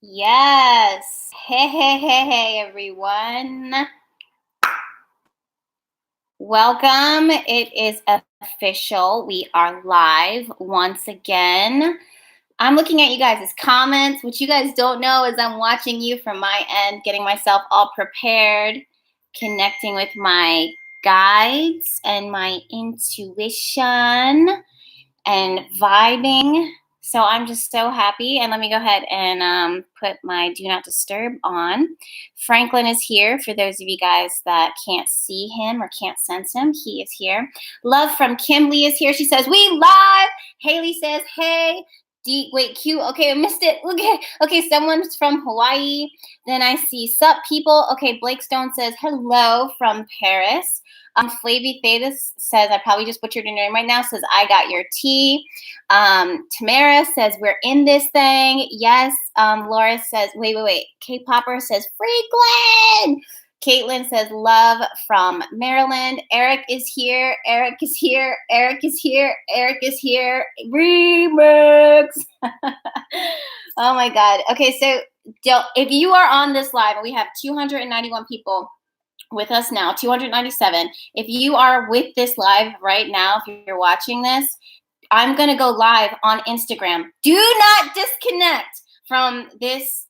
Yes. Hey, everyone. Welcome. It is official. We are live once again. I'm looking at you guys' comments. What you guys don't know is I'm watching you from my end, getting myself all prepared, connecting with my guides and my intuition and vibing. So I'm just so happy. And let me go ahead and put my Do Not Disturb on. Franklin is here. For those of you guys that can't see him or can't sense him, he is here. Love from Kimberly is here. She says, we live. Haley says, hey. Wait, Q. Okay, I missed it. Okay, someone's from Hawaii. Then I see sup people. Okay, Blake Stone says hello from Paris. Flavy Thetis says, I probably just butchered your name right now, says, I got your tea. Tamara says, we're in this thing. Yes. Laura says, wait. K-Popper says, free Glenn. Caitlin says, love from Maryland. Eric is here. Eric is here. Remix. Oh my God. Okay, so if you are on this live, we have 291 people with us now, 297. If you are with this live right now, if you're watching this, I'm going to go live on Instagram. Do not disconnect from this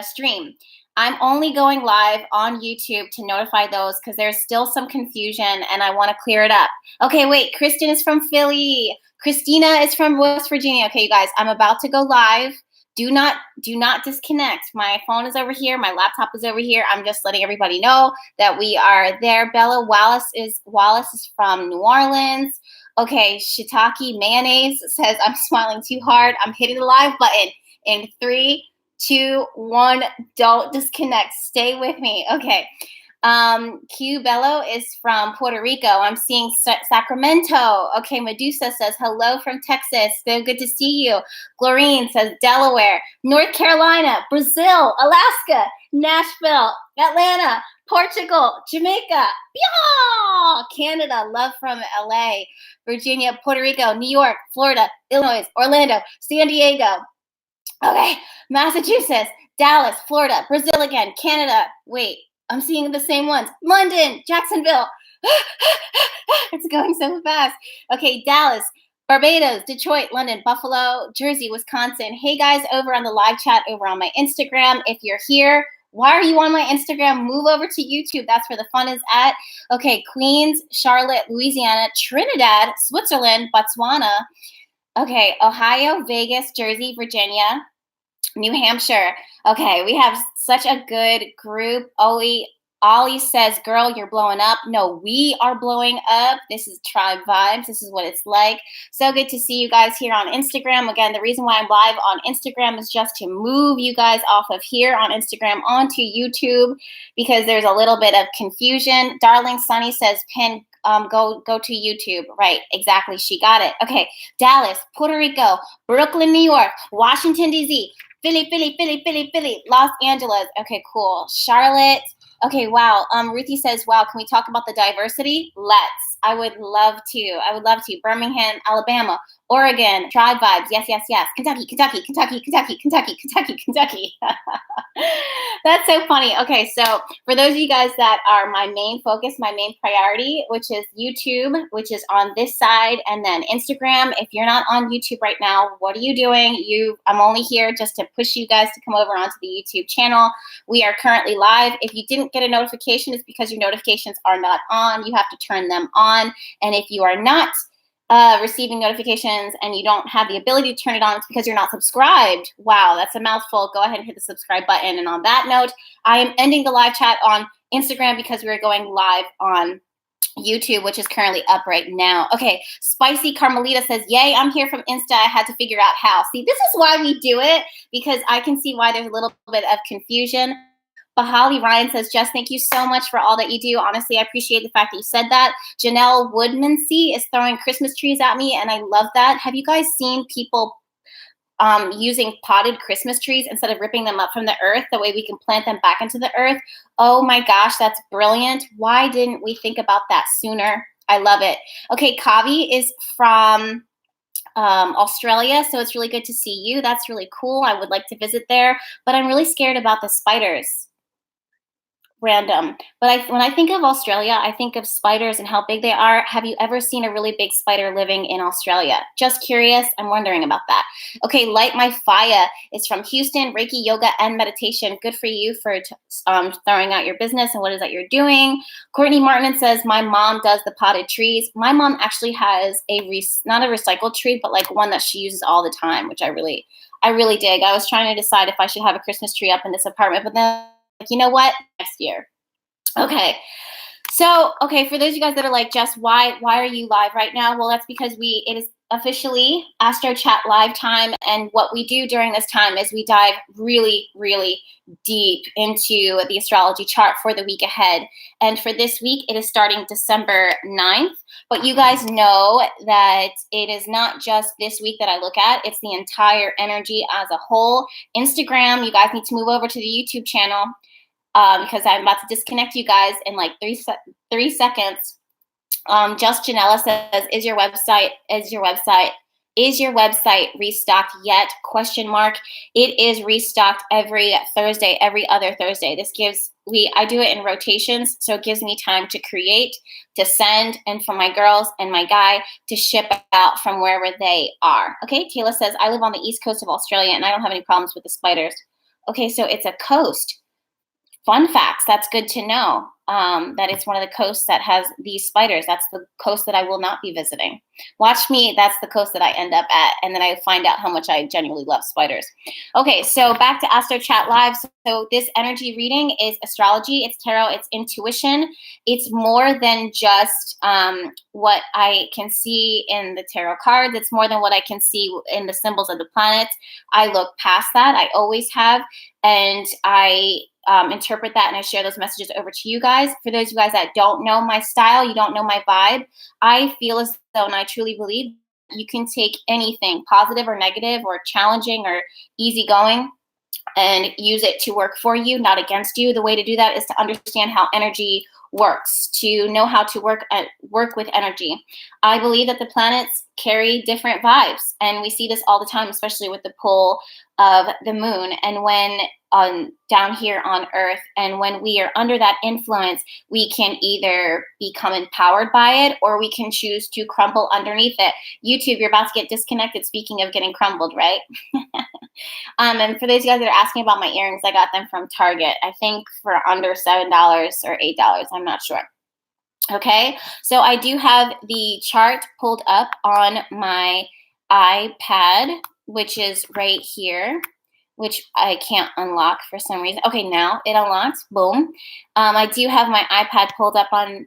stream. I'm only going live on YouTube to notify those because there's still some confusion and I want to clear it up. Okay, wait, Kristen is from Philly. Christina is from West Virginia. Okay, you guys, I'm about to go live. Do not disconnect. My phone is over here. My laptop is over here. I'm just letting everybody know that we are there. Bella Wallace is from New Orleans. Okay, Shiitake Mayonnaise says, I'm smiling too hard. I'm hitting the live button in 3, 2, 1. Don't disconnect. Stay with me. Okay. Q Bello is from Puerto Rico. I'm seeing Sacramento. Okay, Medusa says, hello from Texas. So good to see you. Glorine says, Delaware, North Carolina, Brazil, Alaska, Nashville, Atlanta, Portugal, Jamaica, yeah! Canada, love from LA, Virginia, Puerto Rico, New York, Florida, Illinois, Orlando, San Diego. Okay, Massachusetts, Dallas, Florida, Brazil again, Canada. Wait, I'm seeing the same ones. London, Jacksonville. It's going so fast. Okay, Dallas, Barbados, Detroit, London, Buffalo, Jersey, Wisconsin. Hey guys, over on the live chat over on my Instagram. If you're here, why are you on my Instagram? Move over to YouTube. That's where the fun is at. Okay, Queens, Charlotte, Louisiana, Trinidad, Switzerland, Botswana. Okay, Ohio, Vegas, Jersey, Virginia, New Hampshire. Okay, we have such a good group. Ollie says, girl, you're blowing up. No, we are blowing up. This is Tribe Vibes. This is what it's like. So good to see you guys here on Instagram. Again, the reason why I'm live on Instagram is just to move you guys off of here on Instagram onto YouTube because there's a little bit of confusion. Darling Sunny says, Pin, go to YouTube. Right, exactly. She got it. Okay, Dallas, Puerto Rico, Brooklyn, New York, Washington, D.C., Philly, Los Angeles. Okay, cool. Charlotte. Okay, wow. Ruthie says, wow, can we talk about the diversity? Let's. I would love to. Birmingham, Alabama, Oregon, Tribe Vibes. Yes. Kentucky. That's so funny. Okay, so for those of you guys that are my main focus, my main priority, which is YouTube, which is on this side, and then Instagram. If you're not on YouTube right now, what are you doing? I'm only here just to push you guys to come over onto the YouTube channel. We are currently live. If you didn't get a notification, it's because your notifications are not on. You have to turn them on. And if you are not receiving notifications and you don't have the ability to turn it on, it's because you're not subscribed. Wow, that's a mouthful. Go ahead and hit the subscribe button. And on that note, I am ending the live chat on Instagram because we're going live on YouTube, which is currently up right now. Okay, Spicy Carmelita says, yay, I'm here from Insta. I had to figure out how. See, this is why we do it, because I can see why there's a little bit of confusion. Bahali Ryan says, Jess, thank you so much for all that you do. Honestly, I appreciate the fact that you said that. Janelle Woodmansey is throwing Christmas trees at me, and I love that. Have you guys seen people using potted Christmas trees instead of ripping them up from the earth? The way we can plant them back into the earth. Oh my gosh, that's brilliant. Why didn't we think about that sooner? I love it. Okay, Kavi is from Australia, so it's really good to see you. That's really cool. I would like to visit there, but I'm really scared about the spiders. Random. But when I think of Australia, I think of spiders and how big they are. Have you ever seen a really big spider living in Australia? Just curious. I'm wondering about that. Okay, Light My Fire is from Houston. Reiki, yoga, and meditation. Good for you for throwing out your business and what is that you're doing. Courtney Martin says, my mom does the potted trees. My mom actually has not a recycled tree, but like one that she uses all the time, which I really dig. I was trying to decide if I should have a Christmas tree up in this apartment, but then you know what? Next year. Okay. So, for those of you guys that are like, Jess, why are you live right now? Well, that's because it is officially Astro Chat live time. And what we do during this time is we dive really, really deep into the astrology chart for the week ahead. And for this week, it is starting December 9th. But you guys know that it is not just this week that I look at. It's the entire energy as a whole. Instagram, you guys need to move over to the YouTube channel. Because I'm about to disconnect you guys in like 3 seconds. Just Janella says, is your website restocked yet? Question mark. It is restocked every Thursday, every other Thursday. I do it in rotations, so it gives me time to create, to send, and for my girls and my guy to ship out from wherever they are. Okay, Taylor says, I live on the east coast of Australia and I don't have any problems with the spiders. Okay, so it's a coast. Fun facts. That's good to know, that it's one of the coasts that has these spiders. That's the coast that I will not be visiting. Watch me. That's the coast that I end up at. And then I find out how much I genuinely love spiders. Okay, so back to Astro Chat Live. So this energy reading is astrology. It's tarot. It's intuition. It's more than just what I can see in the tarot cards. It's more than what I can see in the symbols of the planets. I look past that. I always have. And I interpret that and I share those messages over to you guys. For those of you guys that don't know my style, you don't know my vibe, I feel as though, and I truly believe, you can take anything positive or negative or challenging or easygoing and use it to work for you, not against you. The way to do that is to understand how energy works, to know how to work with energy. I believe that the planets carry different vibes, and we see this all the time, especially with the pull of the moon. And when down here on Earth, and when we are under that influence, we can either become empowered by it or we can choose to crumble underneath it. YouTube, you're about to get disconnected. Speaking of getting crumbled, right? And for those of you guys that are asking about my earrings, I got them from Target. I think for under $7 or $8. I'm not sure. Okay, so I do have the chart pulled up on my iPad, which is right here, which I can't unlock for some reason. Okay, now it unlocks. Boom. I do have my iPad pulled up I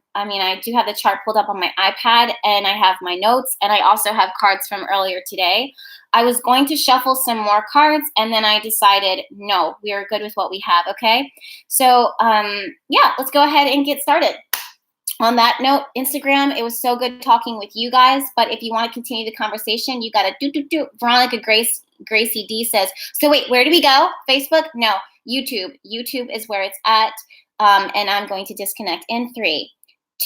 do have the chart pulled up on my iPad, and I have my notes, and I also have cards from earlier today. I was going to shuffle some more cards, and then I decided, no, we are good with what we have, okay? So, yeah, let's go ahead and get started. On that note, Instagram, it was so good talking with you guys. But if you want to continue the conversation, you got to do. Veronica Gracie D says, so wait, where do we go? Facebook? No, YouTube. YouTube is where it's at. And I'm going to disconnect in 3,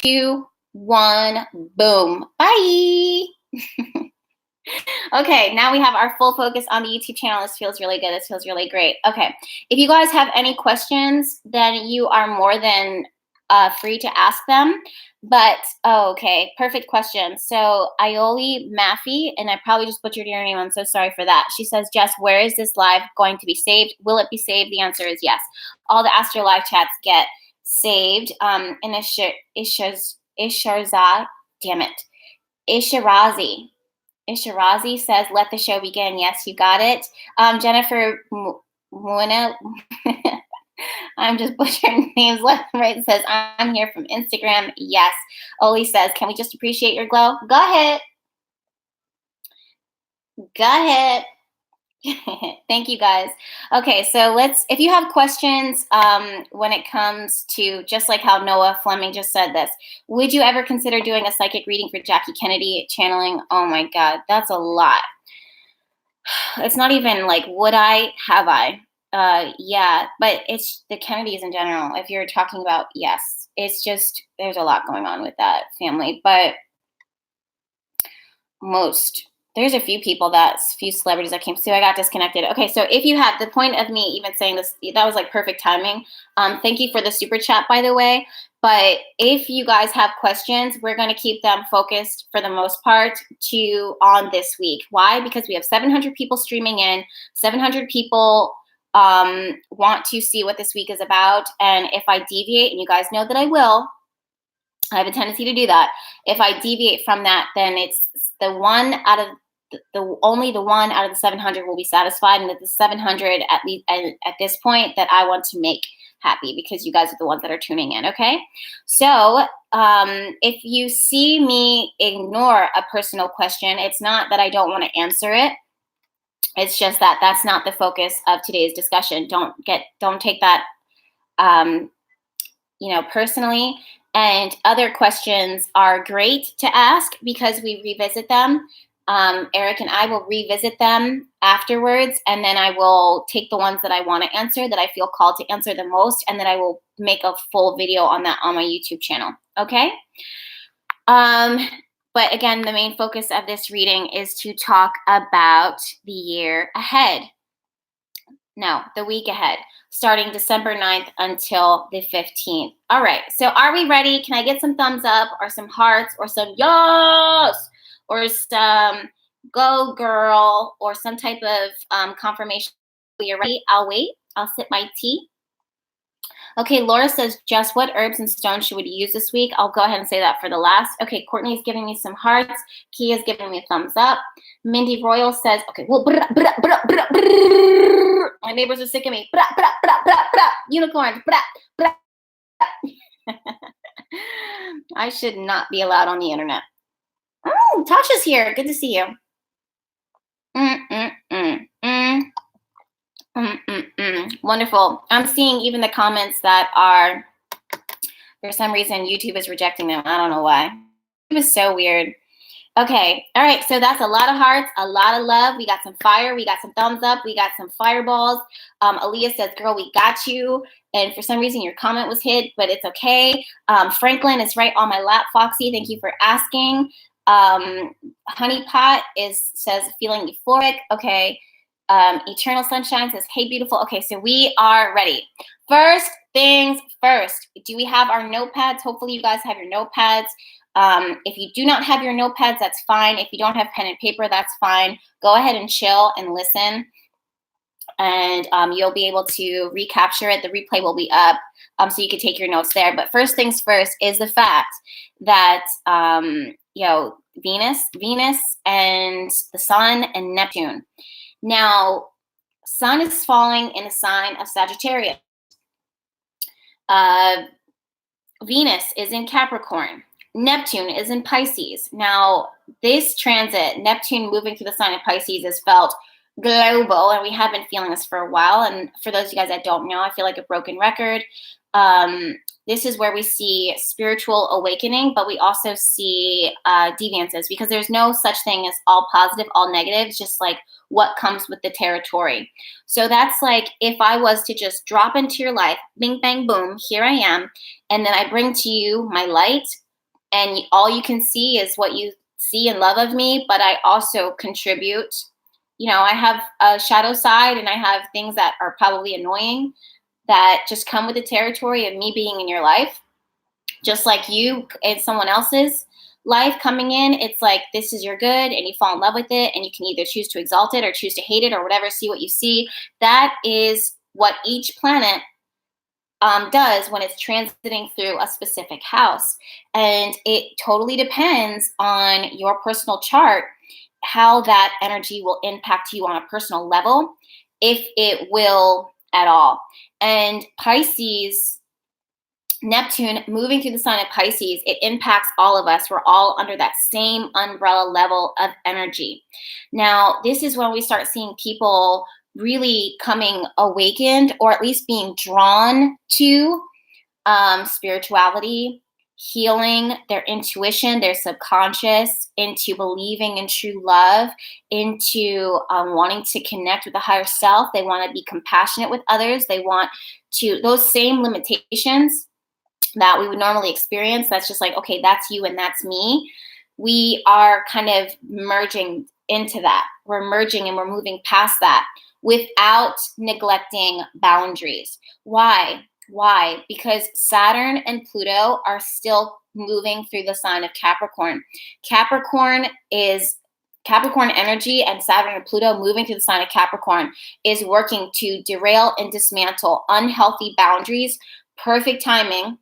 2, 1, boom. Bye. Okay, now we have our full focus on the YouTube channel. This feels really good. This feels really great. Okay, if you guys have any questions, then you are more than free to ask them. But, okay, perfect question. So, Ioli Maffey, and I probably just butchered your name. I'm so sorry for that. She says, Jess, where is this live going to be saved? Will it be saved? The answer is yes. All the Astro Live chats get saved. And Isharzad, damn it. Ishirazi says, let the show begin. Yes, you got it. Jennifer Muena, I'm just butchering names left and right. Says, I'm here from Instagram. Yes. Oli says, can we just appreciate your glow? Go ahead. Go ahead. Thank you, guys. Okay, so if you have questions when it comes to, just like how Noah Fleming just said this, would you ever consider doing a psychic reading for Jackie Kennedy channeling? Oh my God, that's a lot. It's not even like, would I, have I? Yeah, but it's the Kennedys in general. If you're talking about, yes, it's just, there's a lot going on with that family, but most There's a few celebrities that came. So I got disconnected. Okay, so if you had the point of me even saying this, that was like perfect timing. Thank you for the super chat, by the way. But if you guys have questions, we're going to keep them focused for the most part on this week. Why? Because we have 700 people streaming in. 700 people want to see what this week is about. And if I deviate, and you guys know that I will, I have a tendency to do that. If I deviate from that, then it's only the one out of the 700 will be satisfied, and that the 700 at least at this point that I want to make happy, because you guys are the ones that are tuning in. Okay, so if you see me ignore a personal question, it's not that I don't want to answer it. It's just that that's not the focus of today's discussion. Don't take that personally. And other questions are great to ask because we revisit them. Eric and I will revisit them afterwards, and then I will take the ones that I want to answer, that I feel called to answer the most, and then I will make a full video on that on my YouTube channel. Okay? But again, the main focus of this reading is to talk about the year ahead. No, the week ahead, starting December 9th until the 15th. All right, so are we ready? Can I get some thumbs up or some hearts or some yes or some go girl or some type of confirmation? You're ready? I'll wait. I'll sip my tea. Okay, Laura says, Jess, what herbs and stones should we use this week? I'll go ahead and say that for the last. Okay, Courtney's giving me some hearts. Kia's giving me a thumbs up. Mindy Royal says, okay, well, my neighbors are sick of me. Unicorns. I should not be allowed on the internet. Oh, Tasha's here. Good to see you. Wonderful. I'm seeing even the comments that are, for some reason, YouTube is rejecting them. I don't know why. It was so weird. Okay. All right. So that's a lot of hearts, a lot of love. We got some fire. We got some thumbs up. We got some fireballs. Aaliyah says, girl, we got you. And for some reason, your comment was hit, but it's okay. Franklin is right on my lap. Foxy, thank you for asking. Honeypot says, feeling euphoric. Okay. Eternal Sunshine says, hey, beautiful. Okay, so we are ready. First things first. Do we have our notepads? Hopefully you guys have your notepads. If you do not have your notepads, that's fine. If you don't have pen and paper, that's fine. Go ahead and chill and listen. And you'll be able to recapture it. The replay will be up, so you can take your notes there. But first things first is the fact that, Venus and the Sun and Neptune. Now, Sun is falling in a sign of Sagittarius. Venus is in Capricorn. Neptune is in Pisces. Now, this transit, Neptune moving through the sign of Pisces, is felt global, and we have been feeling this for a while. And for those of you guys that don't know, I feel like a broken record. This is where we see spiritual awakening, but we also see deviances, because there's no such thing as all positive, all negative. It's just like what comes with the territory. So that's like if I was to just drop into your life, bing, bang, boom, here I am, and then I bring to you my light, and all you can see is what you see and love of me, but I also contribute. I have a shadow side, and I have things that are probably annoying that just come with the territory of me being in your life. Just like you and someone else's life coming in, it's like this is your good, and you fall in love with it, and you can either choose to exalt it or choose to hate it or whatever, see what you see. That is what each planet does when it's transiting through a specific house. And it totally depends on your personal chart, how that energy will impact you on a personal level, if it will at all. And Pisces, Neptune moving through the sign of Pisces, it impacts all of us. We're all under that same umbrella level of energy. Now, this is when we start seeing people really coming awakened, or at least being drawn to spirituality, healing, their intuition, their subconscious, into believing in true love, into wanting to connect with the higher self. They want to be compassionate with others. They want to, those same limitations that we would normally experience, that's just like, okay, that's you and that's me. We are kind of merging into that. We're merging and we're moving past that without neglecting boundaries. Why? Why? Because Saturn and Pluto are still moving through the sign of Capricorn. Capricorn energy, and Saturn and Pluto moving through the sign of Capricorn is working to derail and dismantle unhealthy boundaries. Perfect timing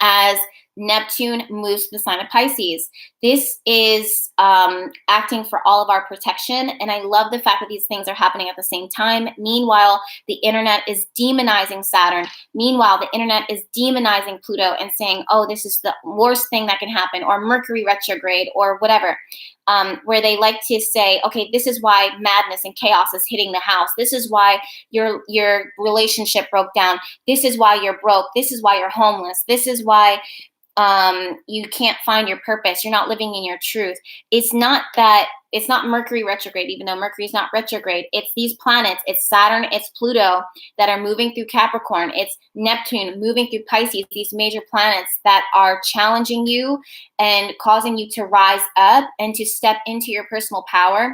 as Neptune moves to the sign of Pisces. This is acting for all of our protection. And I love the fact that these things are happening at the same time. Meanwhile, the internet is demonizing Saturn. Meanwhile, the internet is demonizing Pluto and saying, oh, this is the worst thing that can happen, or Mercury retrograde, or whatever. Where they like to say, okay, this is why madness and chaos is hitting the house. This is why your relationship broke down. This is why you're broke. This is why you're homeless. This is why you can't find your purpose. You're not living in your truth. It's not Mercury retrograde, even though Mercury is not retrograde. It's these planets. It's Saturn, it's Pluto that are moving through Capricorn. It's Neptune moving through Pisces, these major planets that are challenging you and causing you to rise up and to step into your personal power.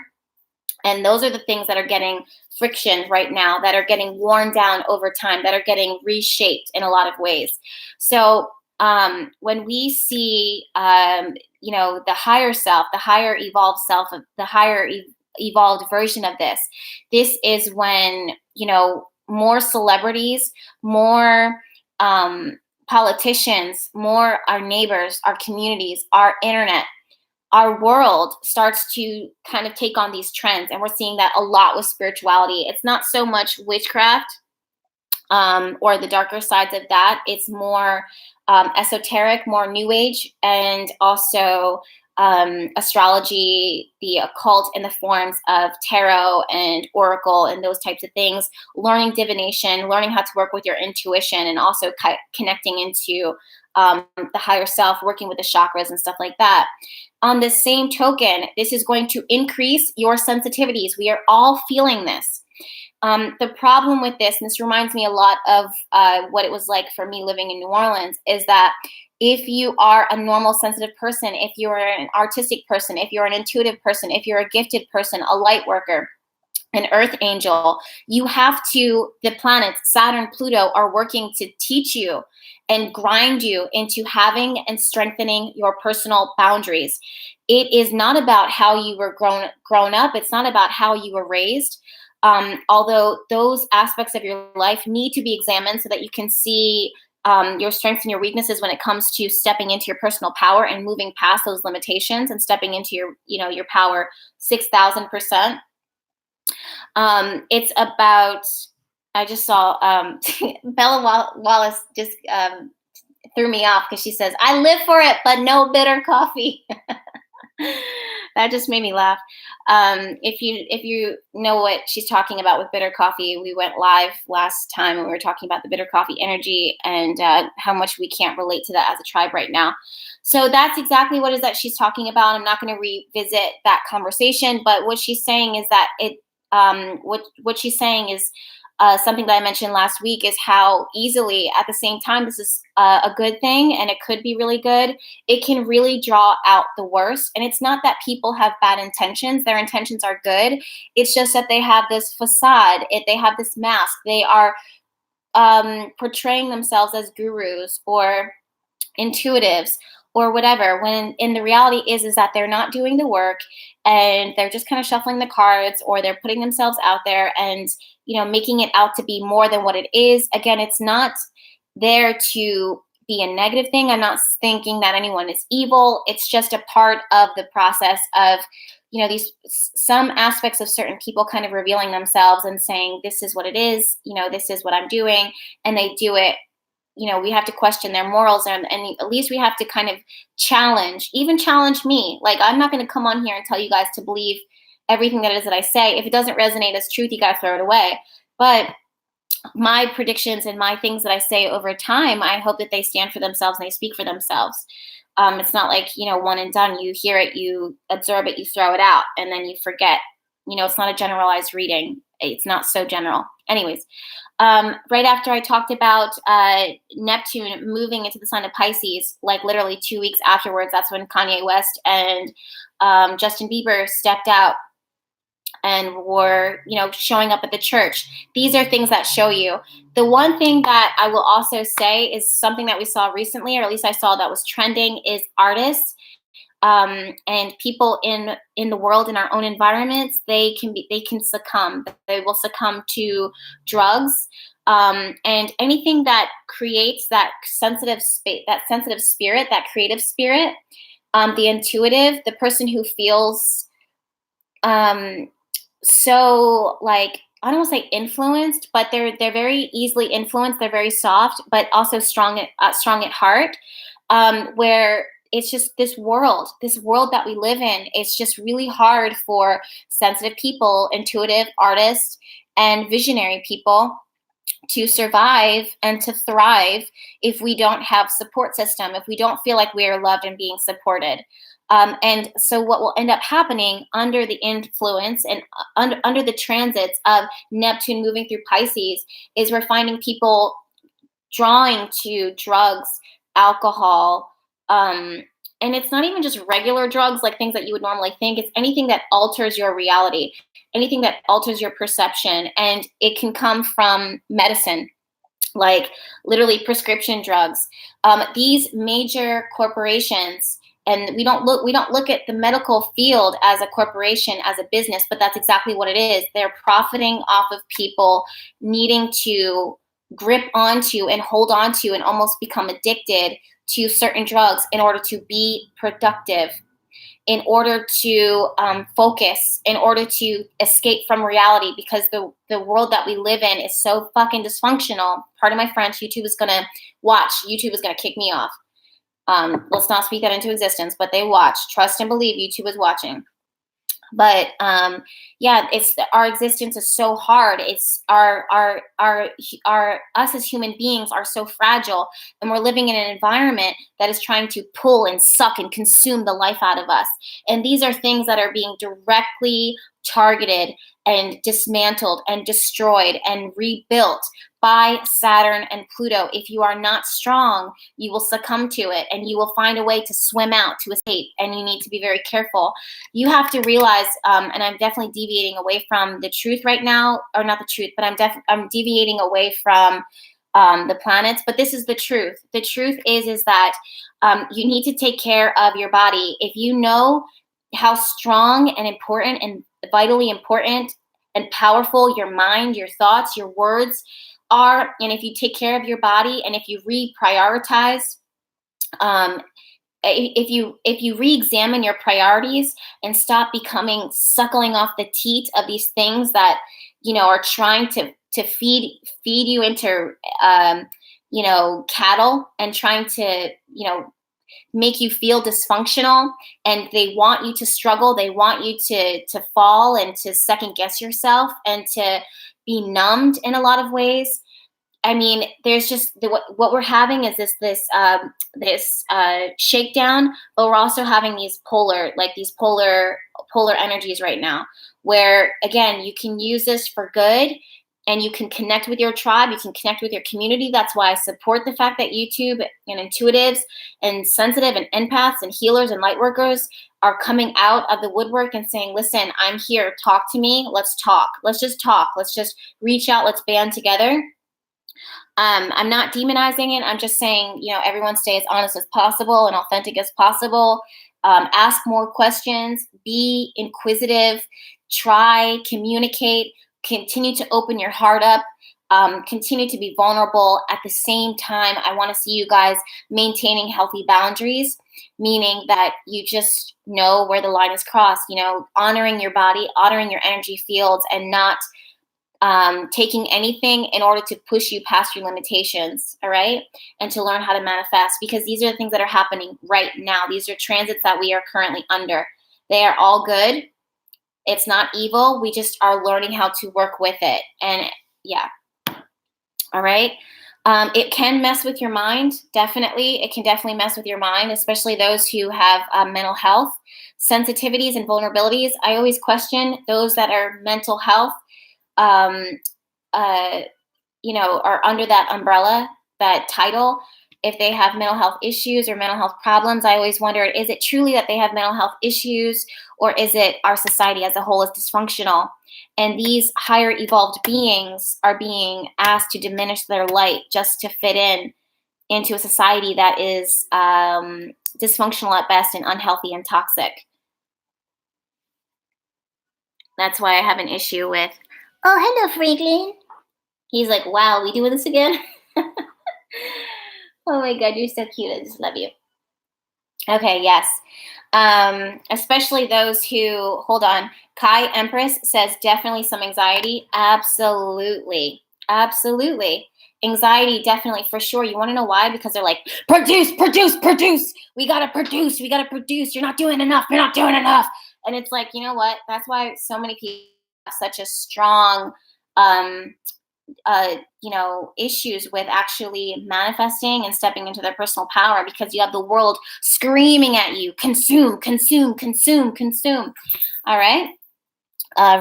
And those are the things that are getting friction right now, that are getting worn down over time, that are getting reshaped in a lot of ways. So when we see, the higher self, the higher evolved self, the higher evolved version of this is when, more celebrities, more politicians, more our neighbors, our communities, our internet, our world starts to kind of take on these trends. And we're seeing that a lot with spirituality. It's not so much witchcraft or the darker sides of that. It's more esoteric, more new age, and also astrology, the occult in the forms of tarot and oracle and those types of things, learning divination, learning how to work with your intuition, and also connecting into the higher self, working with the chakras and stuff like that. On the same token, this is going to increase your sensitivities. We are all feeling this. The problem with this, and this reminds me a lot of what it was like for me living in New Orleans, is that if you are a normal sensitive person, if you're an artistic person, if you're an intuitive person, if you're a gifted person, a light worker, an earth angel, the planets, Saturn, Pluto, are working to teach you and grind you into having and strengthening your personal boundaries. It is not about how you were grown up. It's not about how you were raised. Although those aspects of your life need to be examined so that you can see your strengths and your weaknesses when it comes to stepping into your personal power and moving past those limitations and stepping into your power 6,000%. It's about, I just saw Bella Wallace just threw me off because she says, I live for it, but no bitter coffee. That just made me laugh. If you know what she's talking about with bitter coffee, we went live last time and we were talking about the bitter coffee energy and how much we can't relate to that as a tribe right now. So that's exactly what it is that she's talking about. I'm not going to revisit that conversation, but what she's saying is that what she's saying is something that I mentioned last week, is how easily, at the same time, this is a good thing and it could be really good. It can really draw out the worst. And it's not that people have bad intentions. Their intentions are good. It's just that they have this facade. They have this mask. They are portraying themselves as gurus or intuitives or whatever, when in the reality is that they're not doing the work and they're just kind of shuffling the cards, or they're putting themselves out there and, making it out to be more than what it is. Again, it's not there to be a negative thing. I'm not thinking that anyone is evil. It's just a part of the process of, some aspects of certain people kind of revealing themselves and saying, this is what it is, this is what I'm doing. And they do it. We have to question their morals, and at least we have to kind of challenge me. Like, I'm not going to come on here and tell you guys to believe everything that it is that I say. If it doesn't resonate as truth, you got to throw it away. But my predictions and my things that I say over time, I hope that they stand for themselves and they speak for themselves. It's not like, one and done. You hear it, you absorb it, you throw it out, and then you forget. It's not a generalized reading. It's not so general. Anyways, right after I talked about Neptune moving into the sign of Pisces, like literally 2 weeks afterwards, that's when Kanye West and Justin Bieber stepped out and were, showing up at the church. These are things that show you. The one thing that I will also say is something that we saw recently, or at least I saw that was trending, is artists and people in the world, in our own environments. They can succumb. They will succumb to drugs, and anything that creates that sensitive spirit, that creative spirit, the intuitive, the person who feels so, like, I don't want to say influenced, but they're very easily influenced. They're very soft, but also strong at heart. Where it's just this world that we live in. It's just really hard for sensitive people, intuitive artists, and visionary people to survive and to thrive if we don't have support system, if we don't feel like we are loved and being supported. And so what will end up happening under the influence and under the transits of Neptune moving through Pisces is we're finding people drawing to drugs, alcohol, and it's not even just regular drugs, like things that you would normally think. It's anything that alters your reality, anything that alters your perception. And it can come from medicine, like literally prescription drugs. These major corporations, and we don't look at the medical field as a corporation, as a business, but that's exactly what it is. They're profiting off of people needing to grip onto and hold onto and almost become addicted to certain drugs in order to be productive, in order to focus, in order to escape from reality, because the world that we live in is so fucking dysfunctional. Pardon my French. YouTube is going to kick me off. Let's not speak that into existence, but they watch. Trust and believe YouTube is watching. But yeah, it's our existence is so hard. It's our us as human beings are so fragile, and we're living in an environment that is trying to pull and suck and consume the life out of us. And these are things that are being directly targeted and dismantled and destroyed and rebuilt by Saturn and Pluto. If you are not strong, you will succumb to it, and you will find a way to swim out, to escape, and you need to be very careful. You have to realize, and I'm definitely deviating away from the truth right now, or not the truth, but I'm deviating away from the planets, but this is the truth. The truth is that you need to take care of your body. If you know how strong and important and vitally important and powerful your mind, your thoughts, your words are, and if you take care of your body, and if you reprioritize, if you re-examine your priorities and stop suckling off the teat of these things that are trying to feed you into cattle, and trying to make you feel dysfunctional, and they want you to struggle, they want you to fall and to second guess yourself and to be numbed in a lot of ways. I mean, there's just what we're having is this shakedown, but we're also having these polar energies right now, where again you can use this for good, and you can connect with your tribe, you can connect with your community. That's why I support the fact that YouTube and intuitives and sensitive and empaths and healers and light workers are coming out of the woodwork and saying, listen, I'm here, talk to me, let's talk, let's just talk, let's just reach out, let's band together. I'm not demonizing it. I'm just saying, everyone stay as honest as possible and authentic as possible. Ask more questions, be inquisitive, try, communicate, continue to open your heart up, continue to be vulnerable. At the same time, I want to see you guys maintaining healthy boundaries, meaning that you just know where the line is crossed, honoring your body, honoring your energy fields, and not taking anything in order to push you past your limitations, all right? And to learn how to manifest, because these are the things that are happening right now. These are transits that we are currently under. They are all good. It's not evil. We just are learning how to work with it. And yeah, all right? It can mess with your mind, definitely. It can definitely mess with your mind, especially those who have mental health sensitivities and vulnerabilities. I always question those that are mental health, are under that umbrella, that title. if they have mental health issues or mental health problems, I always wondered, is it truly that they have mental health issues, or is it our society as a whole is dysfunctional? And these higher evolved beings are being asked to diminish their light just to fit into a society that is dysfunctional at best and unhealthy and toxic. That's why I have an issue with, oh, hello, Franklin. He's like, wow, we doing this again? Oh my God, you're so cute. I just love you. Okay, yes. Especially those who, hold on. Kai Empress says definitely some anxiety. Absolutely. Absolutely. Anxiety, definitely, for sure. You want to know why? Because they're like, produce, produce, produce. We got to produce. We got to produce. You're not doing enough. You're not doing enough. And it's like, you know what? That's why so many people have such a strong issues with actually manifesting and stepping into their personal power, because you have the world screaming at you, consume, consume, consume, consume. All right.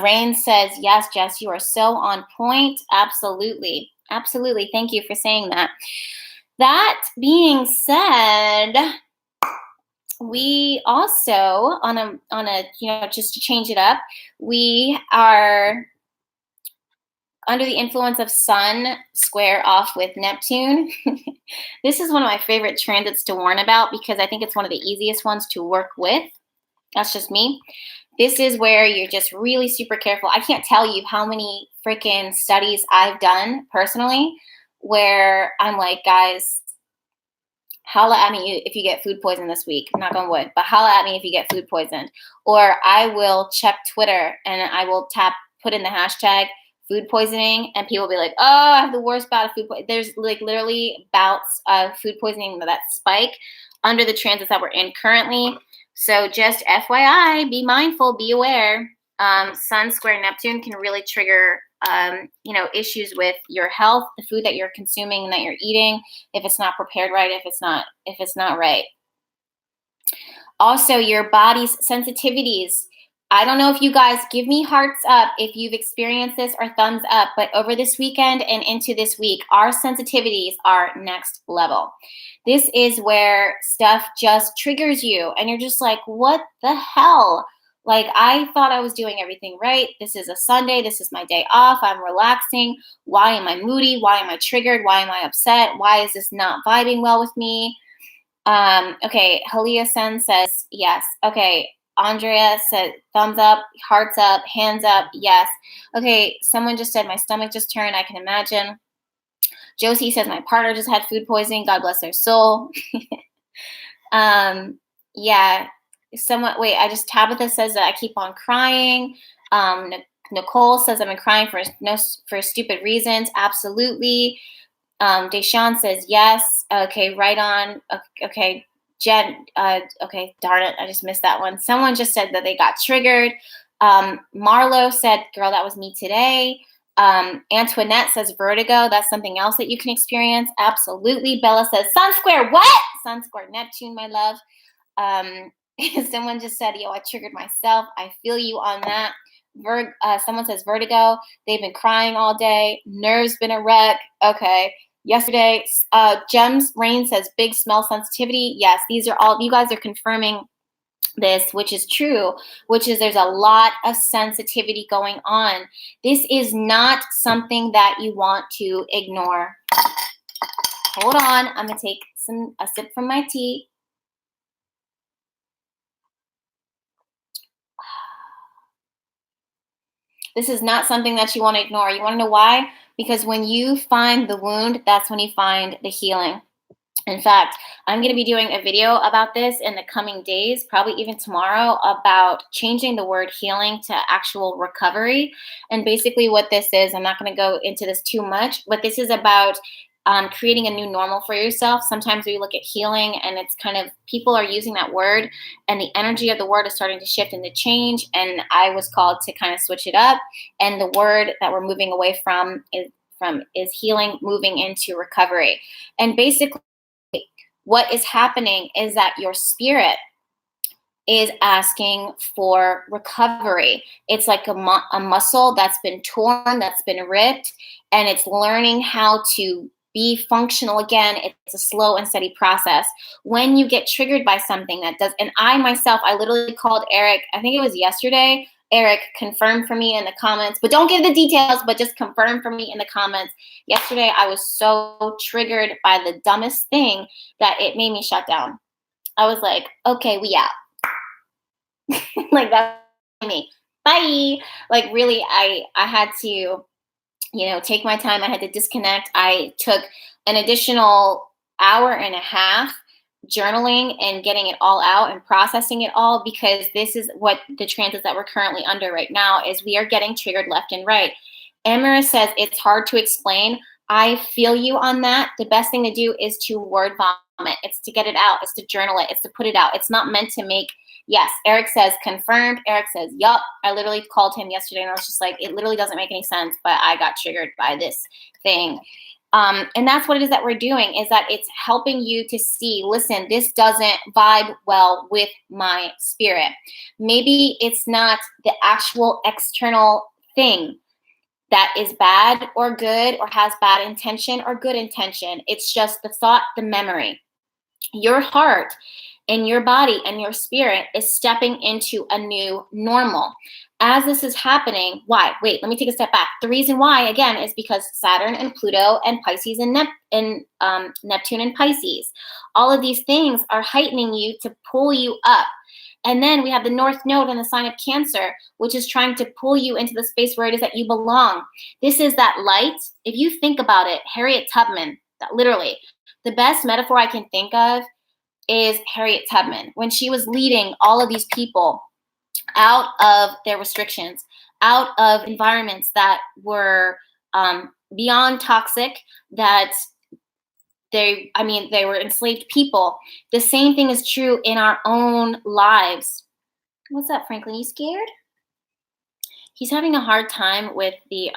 Rain says, yes, Jess, you are so on point. Absolutely. Absolutely. Thank you for saying that. That being said, we also on a just to change it up, we are under the influence of Sun square off with Neptune. This is one of my favorite transits to warn about because I think it's one of the easiest ones to work with. That's just me. This is where you're just really super careful. I can't tell you how many freaking studies I've done personally where I'm like, guys, holla at me if you get food poisoned this week. Knock on wood. But holla at me if you get food poisoned. Or I will check Twitter and I will put in the hashtag food poisoning, and people will be like, oh, I have the worst bout of food poisoning. There's like literally bouts of food poisoning that spike under the transits that we're in currently. So just FYI, be mindful, be aware. Sun square Neptune can really trigger issues with your health, the food that you're consuming and that you're eating, if it's not prepared right, if it's not right. Also, your body's sensitivities. I don't know if you guys give me hearts up if you've experienced this, or thumbs up, but over this weekend and into this week, our sensitivities are next level. This is where stuff just triggers you and you're just like, what the hell? Like, I thought I was doing everything right. This is a Sunday. This is my day off. I'm relaxing. Why am I moody? Why am I triggered? Why am I upset? Why is this not vibing well with me? Okay, Halia Sen says yes. Okay, Andrea said thumbs up, hearts up, hands up, yes. Okay, someone just said my stomach just turned, I can imagine. Josie says my partner just had food poisoning, God bless their soul. Yeah, Tabitha says that I keep on crying. Nicole says I've been crying for stupid reasons, absolutely. Deshawn says yes. Okay, right on. Okay, Jen. Okay, darn it, I just missed that one. Someone just said that they got triggered. Marlo said, "Girl, that was me today." Antoinette says vertigo. That's something else that you can experience. Absolutely. Bella says Sun square what? Sun square Neptune, my love. Someone just said, "Yo, I triggered myself." I feel you on that. Someone says vertigo. They've been crying all day. Nerves been a wreck. Okay. Yesterday, Gems Rain says big smell sensitivity. Yes, these are all, you guys are confirming this, which is true, which is there's a lot of sensitivity going on. This is not something that you want to ignore. Hold on, I'm gonna take a sip from my tea. This is not something that you want to ignore. You want to know why? Because when you find the wound, that's when you find the healing. In fact, I'm going to be doing a video about this in the coming days, probably even tomorrow, about changing the word healing to actual recovery. And basically what this is, I'm not going to go into this too much, but this is about creating a new normal for yourself. Sometimes we look at healing and it's kind of, people are using that word and the energy of the word is starting to shift and to change. And I was called to kind of switch it up. And the word that we're moving away from is healing, moving into recovery. And basically what is happening is that your spirit is asking for recovery. It's like a muscle that's been torn, that's been ripped, and it's learning how to be functional again. It's a slow and steady process. When you get triggered by something that does, and I myself, I literally called Eric, I think it was yesterday. Eric, confirm for me in the comments, but don't give the details, but just confirm for me in the comments. Yesterday, I was so triggered by the dumbest thing that it made me shut down. I was like, okay, we out. Like, that's me. Bye. Like, really, I had to, take my time. I had to disconnect. I took an additional hour and a half journaling and getting it all out and processing it all, because this is what the transits that we're currently under right now is. We are getting triggered left and right. Emira says it's hard to explain. I feel you on that. The best thing to do is to word vomit. It's to get it out. It's to journal it. It's to put it out. It's not meant to make. Yes, Eric says confirmed. Eric says, yup. I literally called him yesterday and I was just like, it literally doesn't make any sense, but I got triggered by this thing. And that's what it is that we're doing, is that it's helping you to see, listen, this doesn't vibe well with my spirit. Maybe it's not the actual external thing that is bad or good or has bad intention or good intention. It's just the thought, the memory. Your heart and your body and your spirit is stepping into a new normal. As this is happening, why? Wait, let me take a step back. The reason why, again, is because Saturn and Pluto and Pisces and Neptune and Pisces, all of these things are heightening you to pull you up. And then we have the North Node in the sign of Cancer, which is trying to pull you into the space where it is that you belong. This is that light. If you think about it, Harriet Tubman, literally, the best metaphor I can think of is Harriet Tubman, when she was leading all of these people out of their restrictions, out of environments that were beyond toxic, that they were enslaved people. The same thing is true in our own lives. What's up, Franklin? You scared? He's having a hard time with the,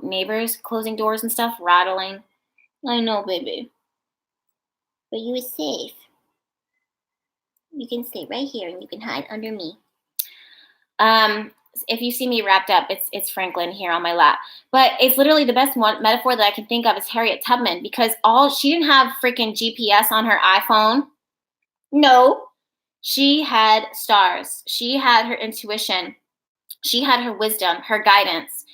neighbors closing doors and stuff, rattling. I know, baby. But you are safe. You can stay right here and you can hide under me. If you see me wrapped up, it's Franklin here on my lap. But it's literally the best metaphor that I can think of is Harriet Tubman, because she didn't have freaking GPS on her iPhone. No. She had stars. She had her intuition. She had her wisdom, her guidance,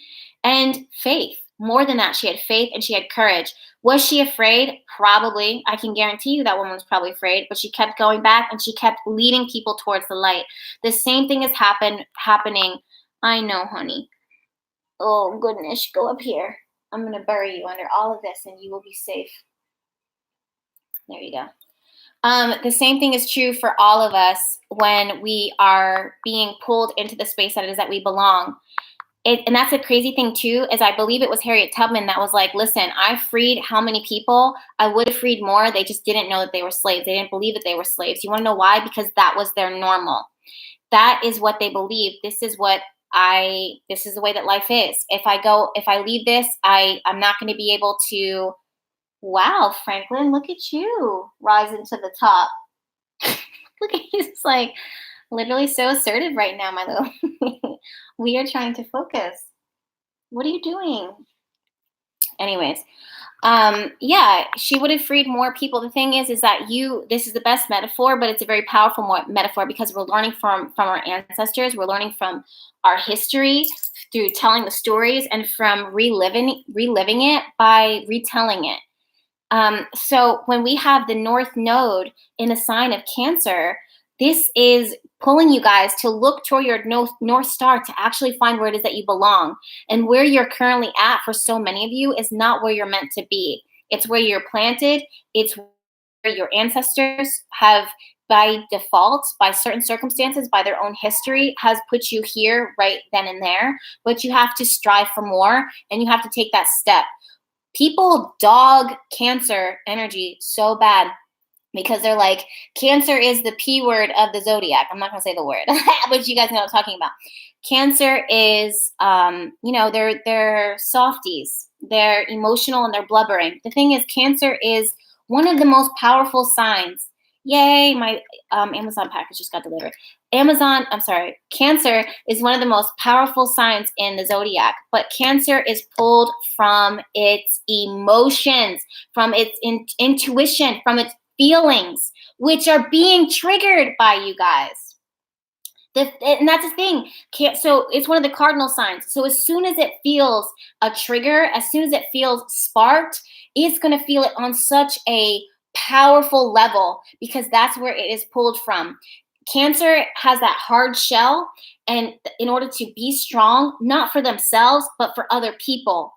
and faith. More than that, she had faith and she had courage. Was she afraid? Probably. I can guarantee you that woman was probably afraid, but she kept going back and she kept leading people towards the light. The same thing is happening. I know, honey. Oh, goodness. Go up here. I'm going to bury you under all of this and you will be safe. There you go. The same thing is true for all of us when we are being pulled into the space that it is that we belong. And that's a crazy thing too, is I believe it was Harriet Tubman that was like, listen, I freed how many people? I would have freed more. They just didn't know that they were slaves. They didn't believe that they were slaves. You want to know why? Because that was their normal. That is what they believe. This is the way that life is. If I leave this, I'm not going to be able to. Wow, Franklin, look at you rising to the top. Look at you, just like literally so assertive right now, my little. We are trying to focus. What are you doing? Anyways, yeah, she would have freed more people. The thing is that this is the best metaphor, but it's a very powerful metaphor because we're learning from our ancestors. We're learning from our history through telling the stories and from reliving it by retelling it. So when we have the North Node in the sign of Cancer, this is pulling you guys to look toward your North Star to actually find where it is that you belong. And where you're currently at for so many of you is not where you're meant to be. It's where you're planted. It's where your ancestors have, by default, by certain circumstances, by their own history, has put you here right then and there. But you have to strive for more and you have to take that step. People dog Cancer energy so bad because they're like, Cancer is the P word of the zodiac. I'm not going to say the word, but you guys know what I'm talking about. Cancer is, they're softies. They're emotional and they're blubbering. The thing is, Cancer is one of the most powerful signs. Yay, my Amazon package just got delivered. Cancer is one of the most powerful signs in the zodiac, but Cancer is pulled from its emotions, from its intuition, from its feelings, which are being triggered by you guys. And that's the thing. So it's one of the cardinal signs. So as soon as it feels a trigger, as soon as it feels sparked, it's going to feel it on such a powerful level because that's where it is pulled from. Cancer has that hard shell, and in order to be strong, not for themselves, but for other people,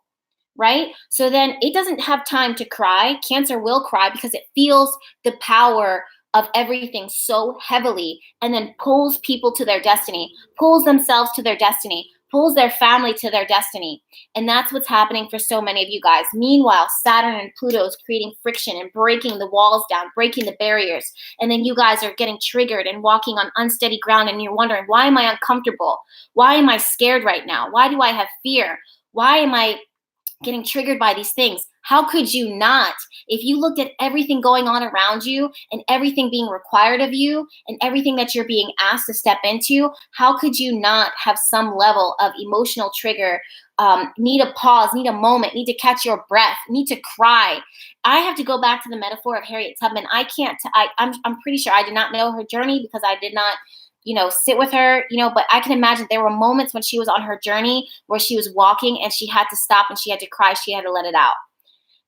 right? So then it doesn't have time to cry. Cancer will cry because it feels the power of everything so heavily and then pulls people to their destiny, pulls themselves to their destiny, pulls their family to their destiny. And that's what's happening for so many of you guys. Meanwhile, Saturn and Pluto is creating friction and breaking the walls down, breaking the barriers. And then you guys are getting triggered and walking on unsteady ground. And you're wondering, why am I uncomfortable? Why am I scared right now? Why do I have fear? Why am I getting triggered by these things? How could you not? If you looked at everything going on around you and everything being required of you and everything that you're being asked to step into, how could you not have some level of emotional trigger, need a pause, need a moment, need to catch your breath, need to cry? I have to go back to the metaphor of Harriet Tubman. I'm pretty sure I did not know her journey because I did not sit with her, but I can imagine there were moments when she was on her journey where she was walking and she had to stop and she had to cry. She had to let it out.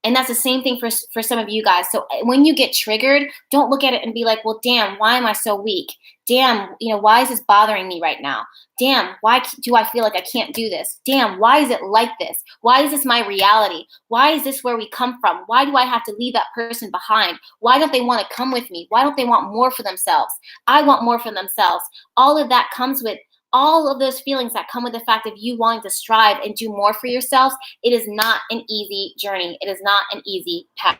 And that's the same thing for some of you guys. So when you get triggered, don't look at it and be like, well, damn, why am I so weak? Damn, why is this bothering me right now? Damn, why do I feel like I can't do this? Damn, why is it like this? Why is this my reality? Why is this where we come from? Why do I have to leave that person behind? Why don't they want to come with me? Why don't they want more for themselves? I want more for themselves. All of that comes with all of those feelings that come with the fact of you wanting to strive and do more for yourselves. It is not an easy journey. It is not an easy path.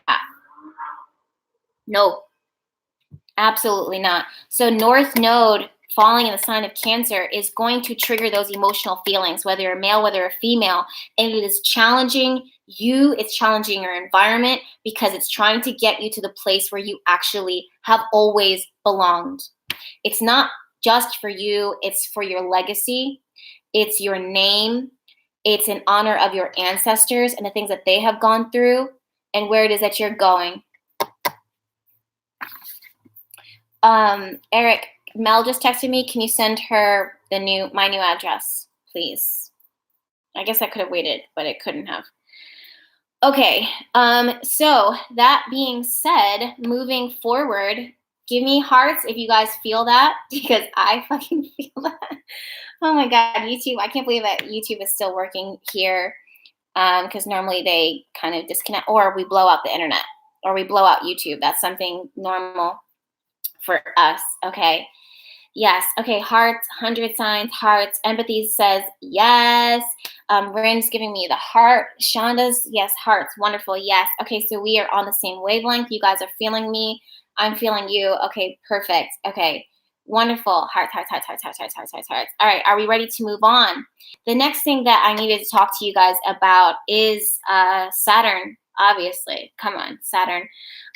No, absolutely not. So North Node falling in the sign of Cancer is going to trigger those emotional feelings, whether you're male, whether you're female, and it is challenging you, it's challenging your environment because it's trying to get you to the place where you actually have always belonged. It's not just for you, it's for your legacy, it's your name, it's in honor of your ancestors and the things that they have gone through and where it is that you're going. Eric, Mel just texted me. Can you send her my new address, please? I guess I could have waited, but it couldn't have. Okay, so that being said, moving forward, give me hearts if you guys feel that, because I fucking feel that. Oh my God, YouTube. I can't believe that YouTube is still working here because normally they kind of disconnect, or we blow out the internet, or we blow out YouTube. That's something normal for us, okay? Yes, okay, hearts, 100 signs, hearts. Empathy says yes. Rin's giving me the heart. Shonda's, yes, hearts, wonderful, yes. Okay, so we are on the same wavelength. You guys are feeling me. I'm feeling you. Okay, perfect. Okay, wonderful. Hearts, hearts, hearts, hearts, hearts, hearts, hearts, hearts, hearts. All right, are we ready to move on? The next thing that I needed to talk to you guys about is Saturn, obviously. Come on, Saturn.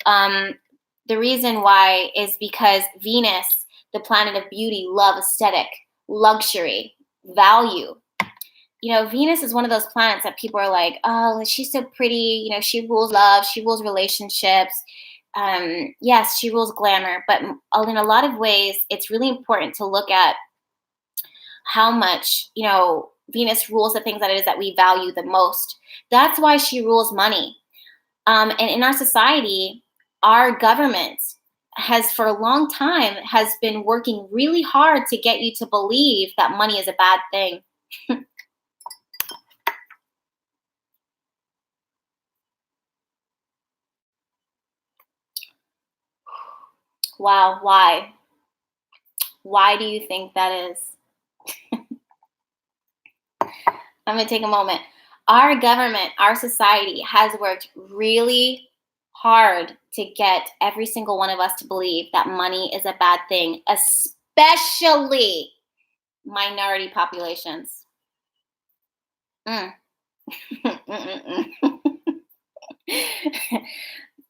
The reason why is because Venus, the planet of beauty, love, aesthetic, luxury, value. Venus is one of those planets that people are like, oh, she's so pretty. She rules love. She rules relationships. Yes, she rules glamour. But in a lot of ways, it's really important to look at how much, Venus rules the things that it is that we value the most. That's why she rules money. And in our society, our government has for a long time has been working really hard to get you to believe that money is a bad thing. Wow, why? Why do you think that is? I'm going to take a moment. Our government, our society has worked really hard to get every single one of us to believe that money is a bad thing, especially minority populations.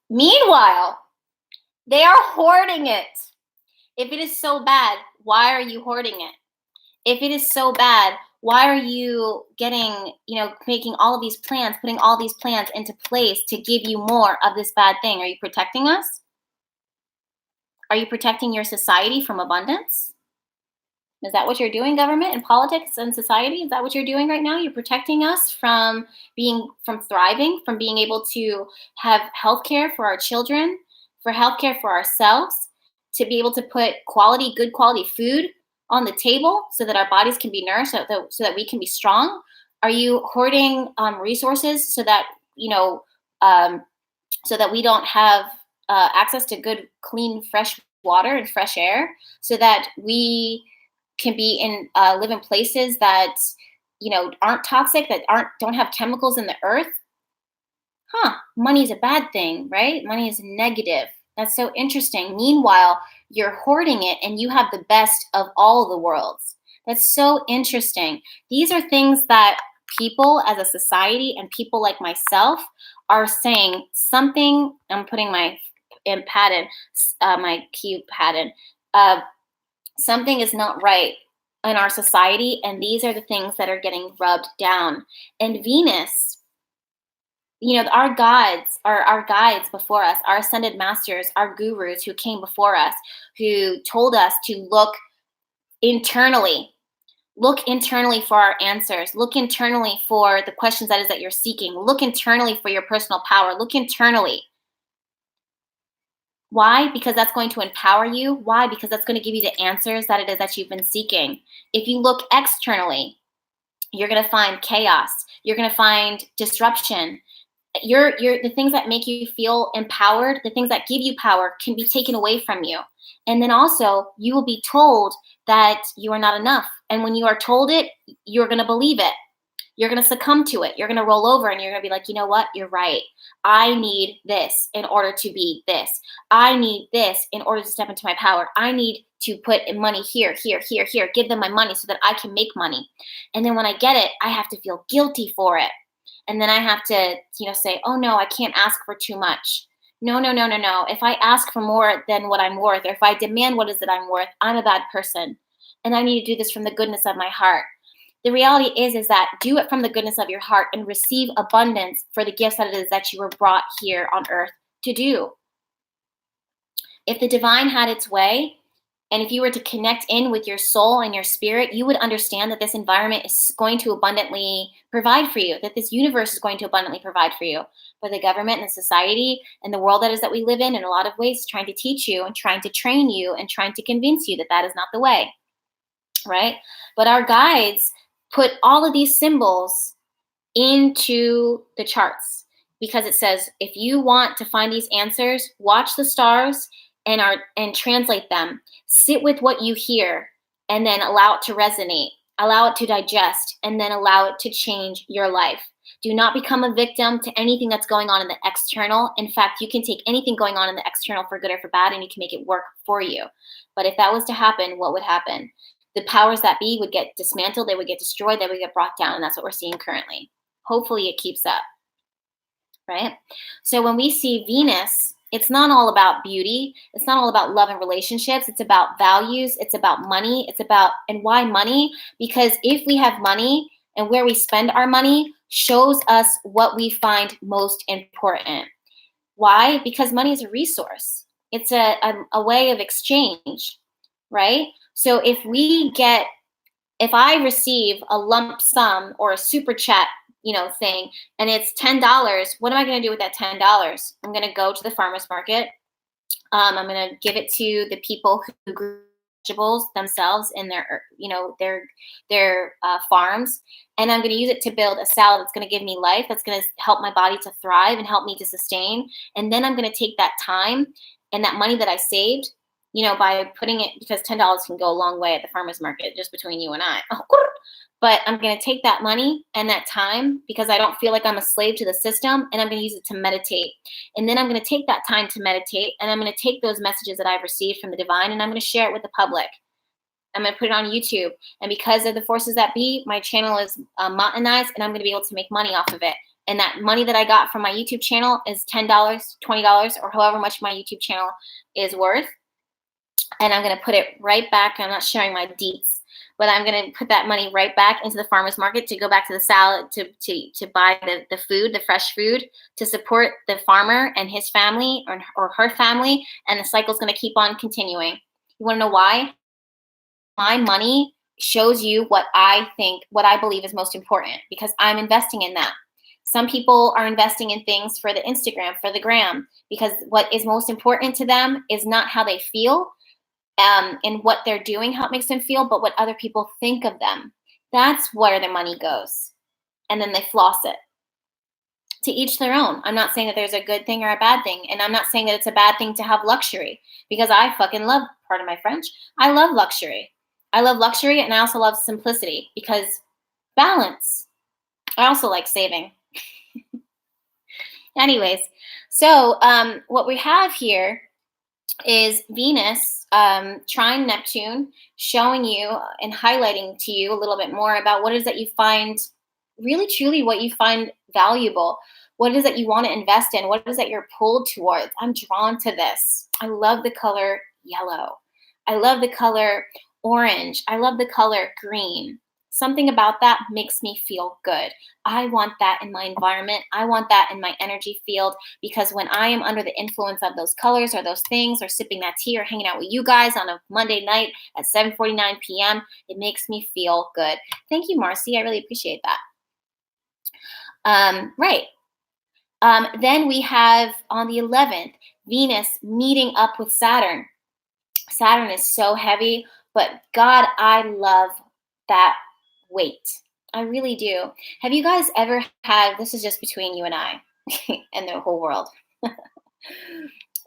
Meanwhile, they are hoarding it. If it is so bad, why are you hoarding it? If it is so bad, why are you getting, making all of these plans, putting all these plans into place to give you more of this bad thing? Are you protecting us? Are you protecting your society from abundance? Is that what you're doing, government and politics and society? Is that what you're doing right now? You're protecting us from from thriving, from being able to have health care for our children, for health care for ourselves, to be able to put good quality food on the table so that our bodies can be nourished, so that we can be strong? Are you hoarding resources um, so that we don't have access to good, clean, fresh water and fresh air, so that we can live in places that aren't toxic, that don't have chemicals in the earth? Money is a bad thing, right? Money is negative. That's so interesting. Meanwhile, you're hoarding it and you have the best of all the worlds. That's so interesting. These are things that people as a society and people like myself are saying something. I'm putting my my cue pad in. Something is not right in our society, and these are the things that are getting rubbed down. And Venus, our gods are our guides before us, our ascended masters, our gurus who came before us, who told us to look internally. Look internally for our answers. Look internally for the questions that you're seeking. Look internally for your personal power. Look internally. Why? Because that's going to empower you. Why? Because that's going to give you the answers that it is that you've been seeking. If you look externally, you're going to find chaos. You're going to find disruption. The things that make you feel empowered, the things that give you power, can be taken away from you. And then also, you will be told that you are not enough. And when you are told it, you're going to believe it. You're going to succumb to it. You're going to roll over and you're going to be like, you know what? You're right. I need this in order to be this. I need this in order to step into my power. I need to put money here, here, here, here. Give them my money so that I can make money. And then when I get it, I have to feel guilty for it. And then I have to, say, oh no, I can't ask for too much. No, no, no, no, no. If I ask for more than what I'm worth, or if I demand what is it I'm worth, I'm a bad person. And I need to do this from the goodness of my heart. The reality is that do it from the goodness of your heart and receive abundance for the gifts that it is that you were brought here on earth to do. If the divine had its way, and if you were to connect in with your soul and your spirit, you would understand that this environment is going to abundantly provide for you, that this universe is going to abundantly provide for you. But the government and the society and the world that we live in a lot of ways, trying to teach you and trying to train you and trying to convince you that is not the way, right? But our guides put all of these symbols into the charts, because it says, if you want to find these answers, watch the stars and translate them. Sit with what you hear and then allow it to resonate, allow it to digest, and then allow it to change your life. Do not become a victim to anything that's going on in the external. In fact, you can take anything going on in the external for good or for bad, and you can make it work for you. But if that was to happen, what would happen? The powers that be would get dismantled, they would get destroyed, they would get brought down, and that's what we're seeing currently. Hopefully it keeps up, right? So when we see Venus, it's not all about beauty. It's not all about love and relationships. It's about values. It's about money. And why money? Because if we have money, and where we spend our money shows us what we find most important. Why? Because money is a resource. It's a way of exchange, right? So if I receive a lump sum or a super chat, thing, and it's $10, what am I going to do with that $10? I'm going to go to the farmer's market. I'm going to give it to the people who grew vegetables themselves in their farms, and I'm going to use it to build a salad that's going to give me life, that's going to help my body to thrive and help me to sustain. And then I'm going to take that time and that money that I saved, by putting it, because $10 can go a long way at the farmer's market, just between you and I. But I'm going to take that money and that time, because I don't feel like I'm a slave to the system, and I'm going to use it to meditate. And then I'm going to take that time to meditate, and I'm going to take those messages that I've received from the divine, and I'm going to share it with the public. I'm going to put it on YouTube. And because of the forces that be, my channel is monetized, and I'm going to be able to make money off of it. And that money that I got from my YouTube channel is $10, $20, or however much my YouTube channel is worth. and I'm going to put it right back. I'm not sharing my deets, but I'm going to put that money right back into the farmer's market to go back to the salad, to buy the food, the fresh food, to support the farmer and his family, or her family, and the cycle is going to keep on continuing. You want to know why? My money shows you what I think, what I believe is most important, because I'm investing in that. Some people are investing in things for the Instagram, for the gram, because what is most important to them is not how they feel, and what they're doing, how it makes them feel, but what other people think of them. That's where the money goes. And then they floss it. To each their own. I'm not saying that there's a good thing or a bad thing. And I'm not saying that it's a bad thing to have luxury, because I fucking love, pardon my French, I love luxury. I love luxury, and I also love simplicity, because balance. I also like saving. Anyways, so what we have here is Venus trine Neptune, showing you and highlighting to you a little bit more about what it is that you find really truly, what you find valuable, what it is that you want to invest in, what it is that you're pulled towards. I'm drawn to this. I love the color yellow. I love the color orange. I love the color green. Something about that makes me feel good. I want that in my environment. I want that in my energy field, because when I am under the influence of those colors or those things, or sipping that tea, or hanging out with you guys on a Monday night at 7:49 p.m., it makes me feel good. Thank you, Marcy. I really appreciate that. Right. Then we have on the 11th, Venus meeting up with Saturn. Saturn is so heavy, but God, I love that weight. I really do. Have you guys ever had, this is just between you and I and the whole world.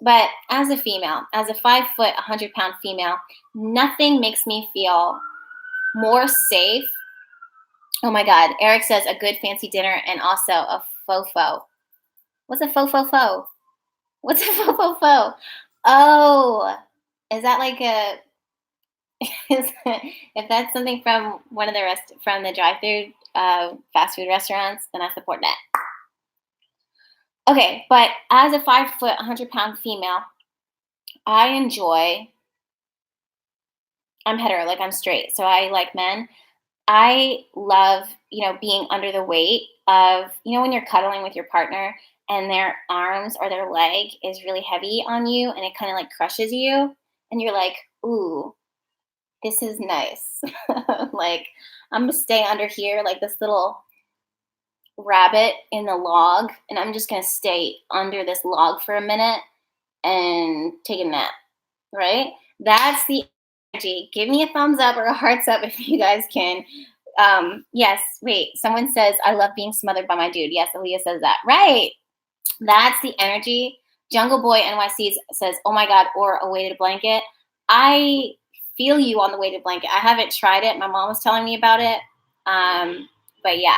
But as a female, as a 5 foot, 100-pound female, nothing makes me feel more safe. Oh my God. Eric says a good fancy dinner and also a fofo. What's a fofo? What's a fofo? Oh, is that like a, if that's something from one of the from the drive-through fast food restaurants, then I support that. Okay, but as a 5 foot, 100-pound female, I enjoy, I'm hetero, like I'm straight, so I like men. I love, being under the weight of, when you're cuddling with your partner and their arms or their leg is really heavy on you, and it kind of like crushes you, and you're like, ooh, this is nice. Like, I'm gonna stay under here like this little rabbit in the log, and I'm just gonna stay under this log for a minute and take a nap, right? That's the energy. Give me a thumbs up or a hearts up if you guys can. Yes, wait, someone says, I love being smothered by my dude. Yes, Aaliyah says that. Right. That's the energy. Jungle Boy NYC says, oh my God, or a weighted blanket. I feel you on the weighted blanket. I haven't tried it. My mom was telling me about it. But yeah,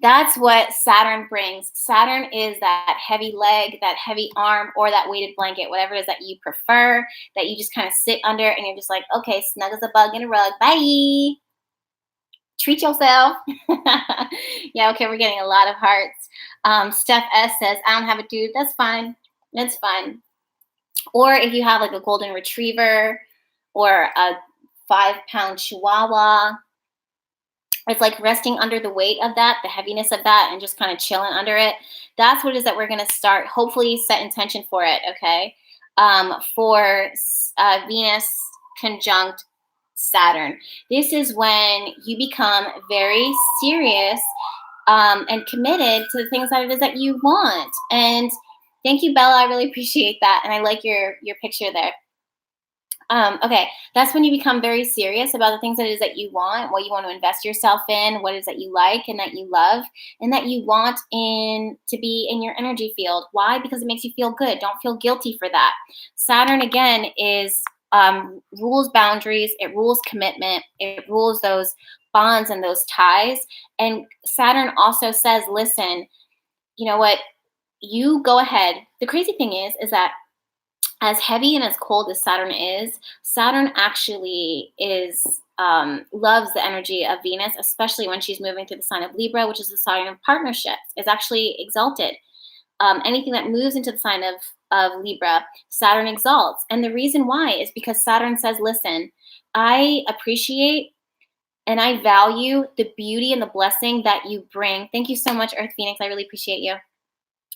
that's what Saturn brings. Saturn is that heavy leg, that heavy arm, or that weighted blanket, whatever it is that you prefer, that you just kind of sit under and you're just like, okay, snug as a bug in a rug. Bye. Treat yourself. Yeah, okay, we're getting a lot of hearts. Steph S says, I don't have a dude. That's fine. That's fine. Or if you have like a golden retriever or a 5-pound chihuahua, it's like resting under the weight of that, the heaviness of that, and just kind of chilling under it. That's what it is that we're going to start. Hopefully set intention for it, okay? For Venus conjunct Saturn. This is when you become very serious and committed to the things that it is that you want. And thank you, Bella. I really appreciate that. And I like your picture there. Okay, that's when you become very serious about the things that it is that you want, what you want to invest yourself in, what it is that you like and that you love and that you want to be in your energy field. Why? Because it makes you feel good. Don't feel guilty for that. Saturn, again, is rules boundaries. It rules commitment. It rules those bonds and those ties. And Saturn also says, listen, you know what? You go ahead. The crazy thing is that as heavy and as cold as Saturn actually loves the energy of Venus, especially when she's moving through the sign of Libra, which is the sign of partnerships. It's actually exalted. anything that moves into the sign of Libra, Saturn exalts. And the reason why is because Saturn says, listen, I appreciate and I value the beauty and the blessing that you bring. Thank you so much, Earth Phoenix. I really appreciate you.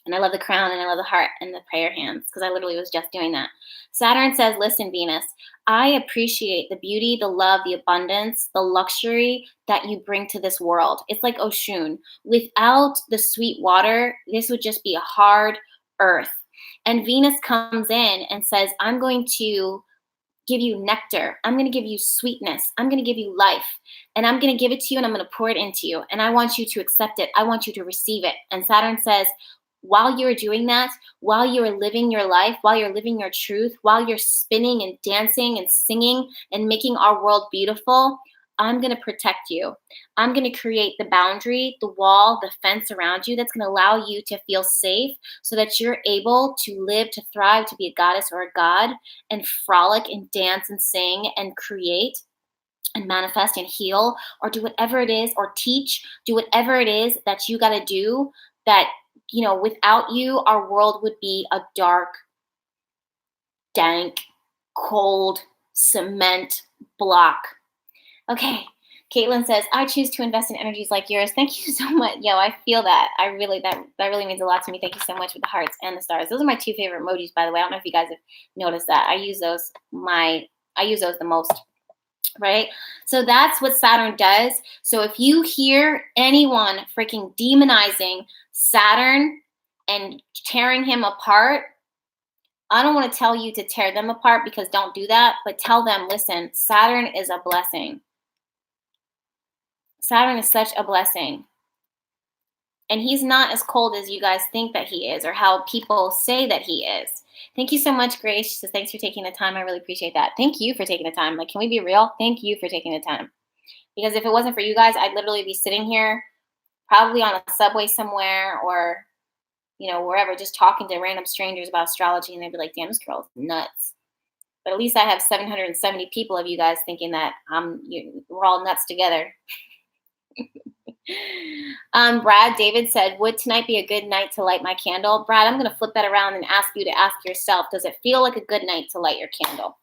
And I love the crown and I love the heart and the prayer hands because I literally was just doing that. Saturn says, listen, Venus, I appreciate the beauty, the love, the abundance, the luxury that you bring to this world. It's like Oshun. Without the sweet water, this would just be a hard earth. And Venus comes in and says, I'm going to give you nectar. I'm going to give you sweetness. I'm going to give you life. And I'm going to give it to you and I'm going to pour it into you. And I want you to accept it. I want you to receive it. And Saturn says, while you're doing that, while you're living your life, while you're living your truth, while you're spinning and dancing and singing and making our world beautiful, I'm going to protect you. I'm going to create the boundary, the wall, the fence around you that's going to allow you to feel safe so that you're able to live, to thrive, to be a goddess or a god and frolic and dance and sing and create and manifest and heal or do whatever it is or teach, do whatever it is that you got to do that, you know, without you, our world would be a dark, dank, cold, cement block. Okay. Caitlin says, I choose to invest in energies like yours. Thank you so much. Yo, I feel that. That really means a lot to me. Thank you so much with the hearts and the stars. Those are my two favorite emojis, by the way. I don't know if you guys have noticed that. I use those the most, right? So that's what Saturn does. So if you hear anyone freaking demonizing Saturn and tearing him apart, I don't want to tell you to tear them apart because don't do that, but tell them, listen, Saturn is a blessing. Saturn is such a blessing. And he's not as cold as you guys think that he is or how people say that he is. Thank you so much, Grace. She says, thanks for taking the time. I really appreciate that. Thank you for taking the time. Like, can we be real? Thank you for taking the time. Because if it wasn't for you guys, I'd literally be sitting here probably on a subway somewhere or, you know, wherever, just talking to random strangers about astrology. And they'd be like, damn, this girl's nuts. But at least I have 770 people of you guys thinking that we're all nuts together. Brad David said, would tonight be a good night to light my candle? Brad, I'm going to flip that around and ask you to ask yourself, does it feel like a good night to light your candle?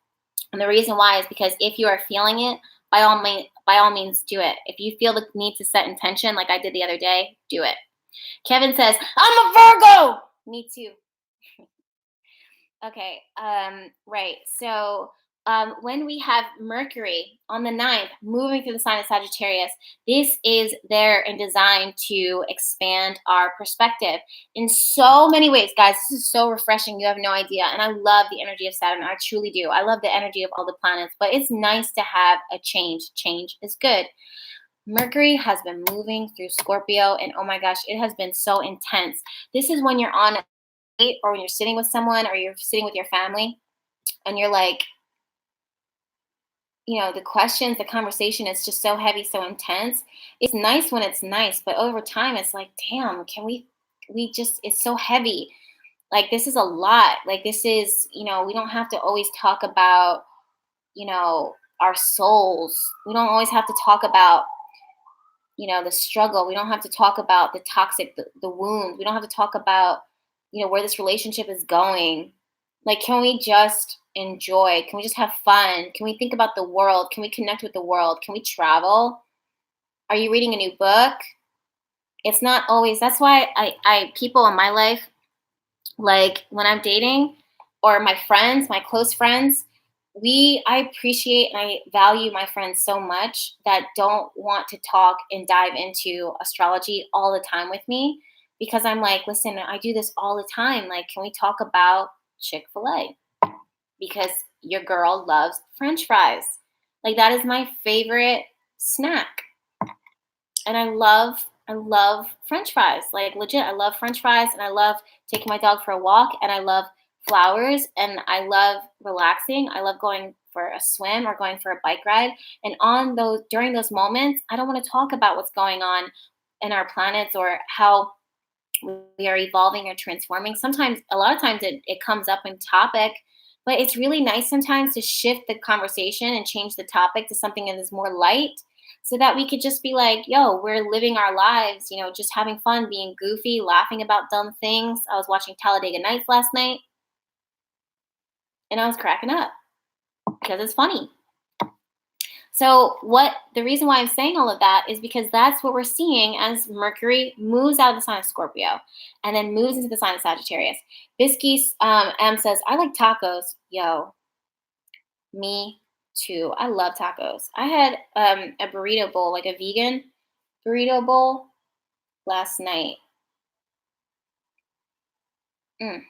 And the reason why is because if you are feeling it, by all means, do it. If you feel the need to set intention, like I did the other day, do it. Kevin says, I'm a Virgo. Me too. Okay. Right. So when we have Mercury on the 9th moving through the sign of Sagittarius, this is there and designed to expand our perspective in so many ways. Guys, this is so refreshing. You have no idea. And I love the energy of Saturn. I truly do. I love the energy of all the planets, but it's nice to have a change. Change is good. Mercury has been moving through Scorpio, and oh my gosh, it has been so intense. This is when you're on a date or when you're sitting with someone or you're sitting with your family and you're like, you know, the questions, the conversation is just so heavy, so intense. It's nice when it's nice, but over time it's like, damn, can we just, it's so heavy. Like, this is a lot. Like, this is, you know, we don't have to always talk about, you know, our souls. We don't always have to talk about, you know, the struggle. We don't have to talk about the toxic, the wound. We don't have to talk about, you know, where this relationship is going. Like, can we just enjoy? Can we just have fun? Can we think about the world? Can we connect with the world? Can we travel? Are you reading a new book? It's not always, that's why I people in my life, like when I'm dating or my friends, my close friends, I appreciate and I value my friends so much that don't want to talk and dive into astrology all the time with me because I'm like, listen, I do this all the time. Like, can we talk about Chick-fil-A? Because your girl loves French fries. Like, that is my favorite snack. And I love French fries. Like, legit, I love French fries and I love taking my dog for a walk and I love flowers and I love relaxing. I love going for a swim or going for a bike ride. And during those moments, I don't want to talk about what's going on in our planets or how we are evolving or transforming. A lot of times it comes up in topic, but it's really nice sometimes to shift the conversation and change the topic to something that is more light so that we could just be like, yo, we're living our lives, you know, just having fun, being goofy, laughing about dumb things. I was watching Talladega Nights last night and I was cracking up because it's funny. So what the reason why I'm saying all of that is because that's what we're seeing as Mercury moves out of the sign of Scorpio and then moves into the sign of Sagittarius. Bisky M says, I like tacos. Yo, me too. I love tacos. I had a burrito bowl, like a vegan burrito bowl last night. Mm.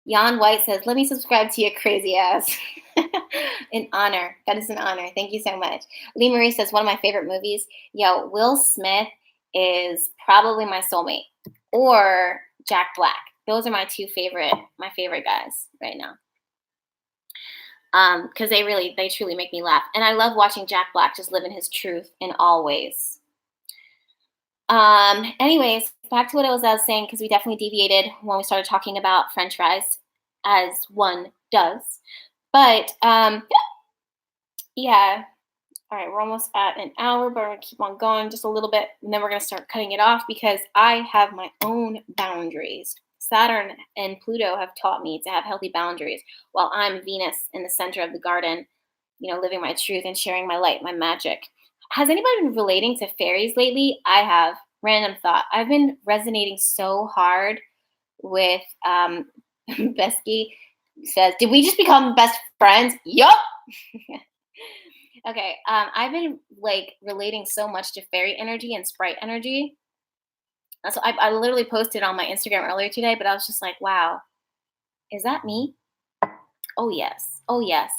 Jan White says, let me subscribe to your crazy ass. An honor. That is an honor. Thank you so much. Lee Marie says, one of my favorite movies. Yo, Will Smith is probably my soulmate. Or Jack Black. Those are my my favorite guys right now. Because they truly make me laugh. And I love watching Jack Black just live in his truth in all ways. Anyways, back to what I was saying, because we definitely deviated when we started talking about French fries, as one does. But yeah. All right, we're almost at an hour, but we're gonna keep on going just a little bit, and then we're gonna start cutting it off because I have my own boundaries. Saturn and Pluto have taught me to have healthy boundaries, while I'm Venus in the center of the garden, you know, living my truth and sharing my light, my magic. Has anybody been relating to fairies lately? I have. Random thought. I've been resonating so hard with Besky says, did we just become best friends? Yup. Okay. I've been like relating so much to fairy energy and sprite energy. That's what I literally posted on my Instagram earlier today, but I was just like, wow, is that me? Oh yes. Oh yes.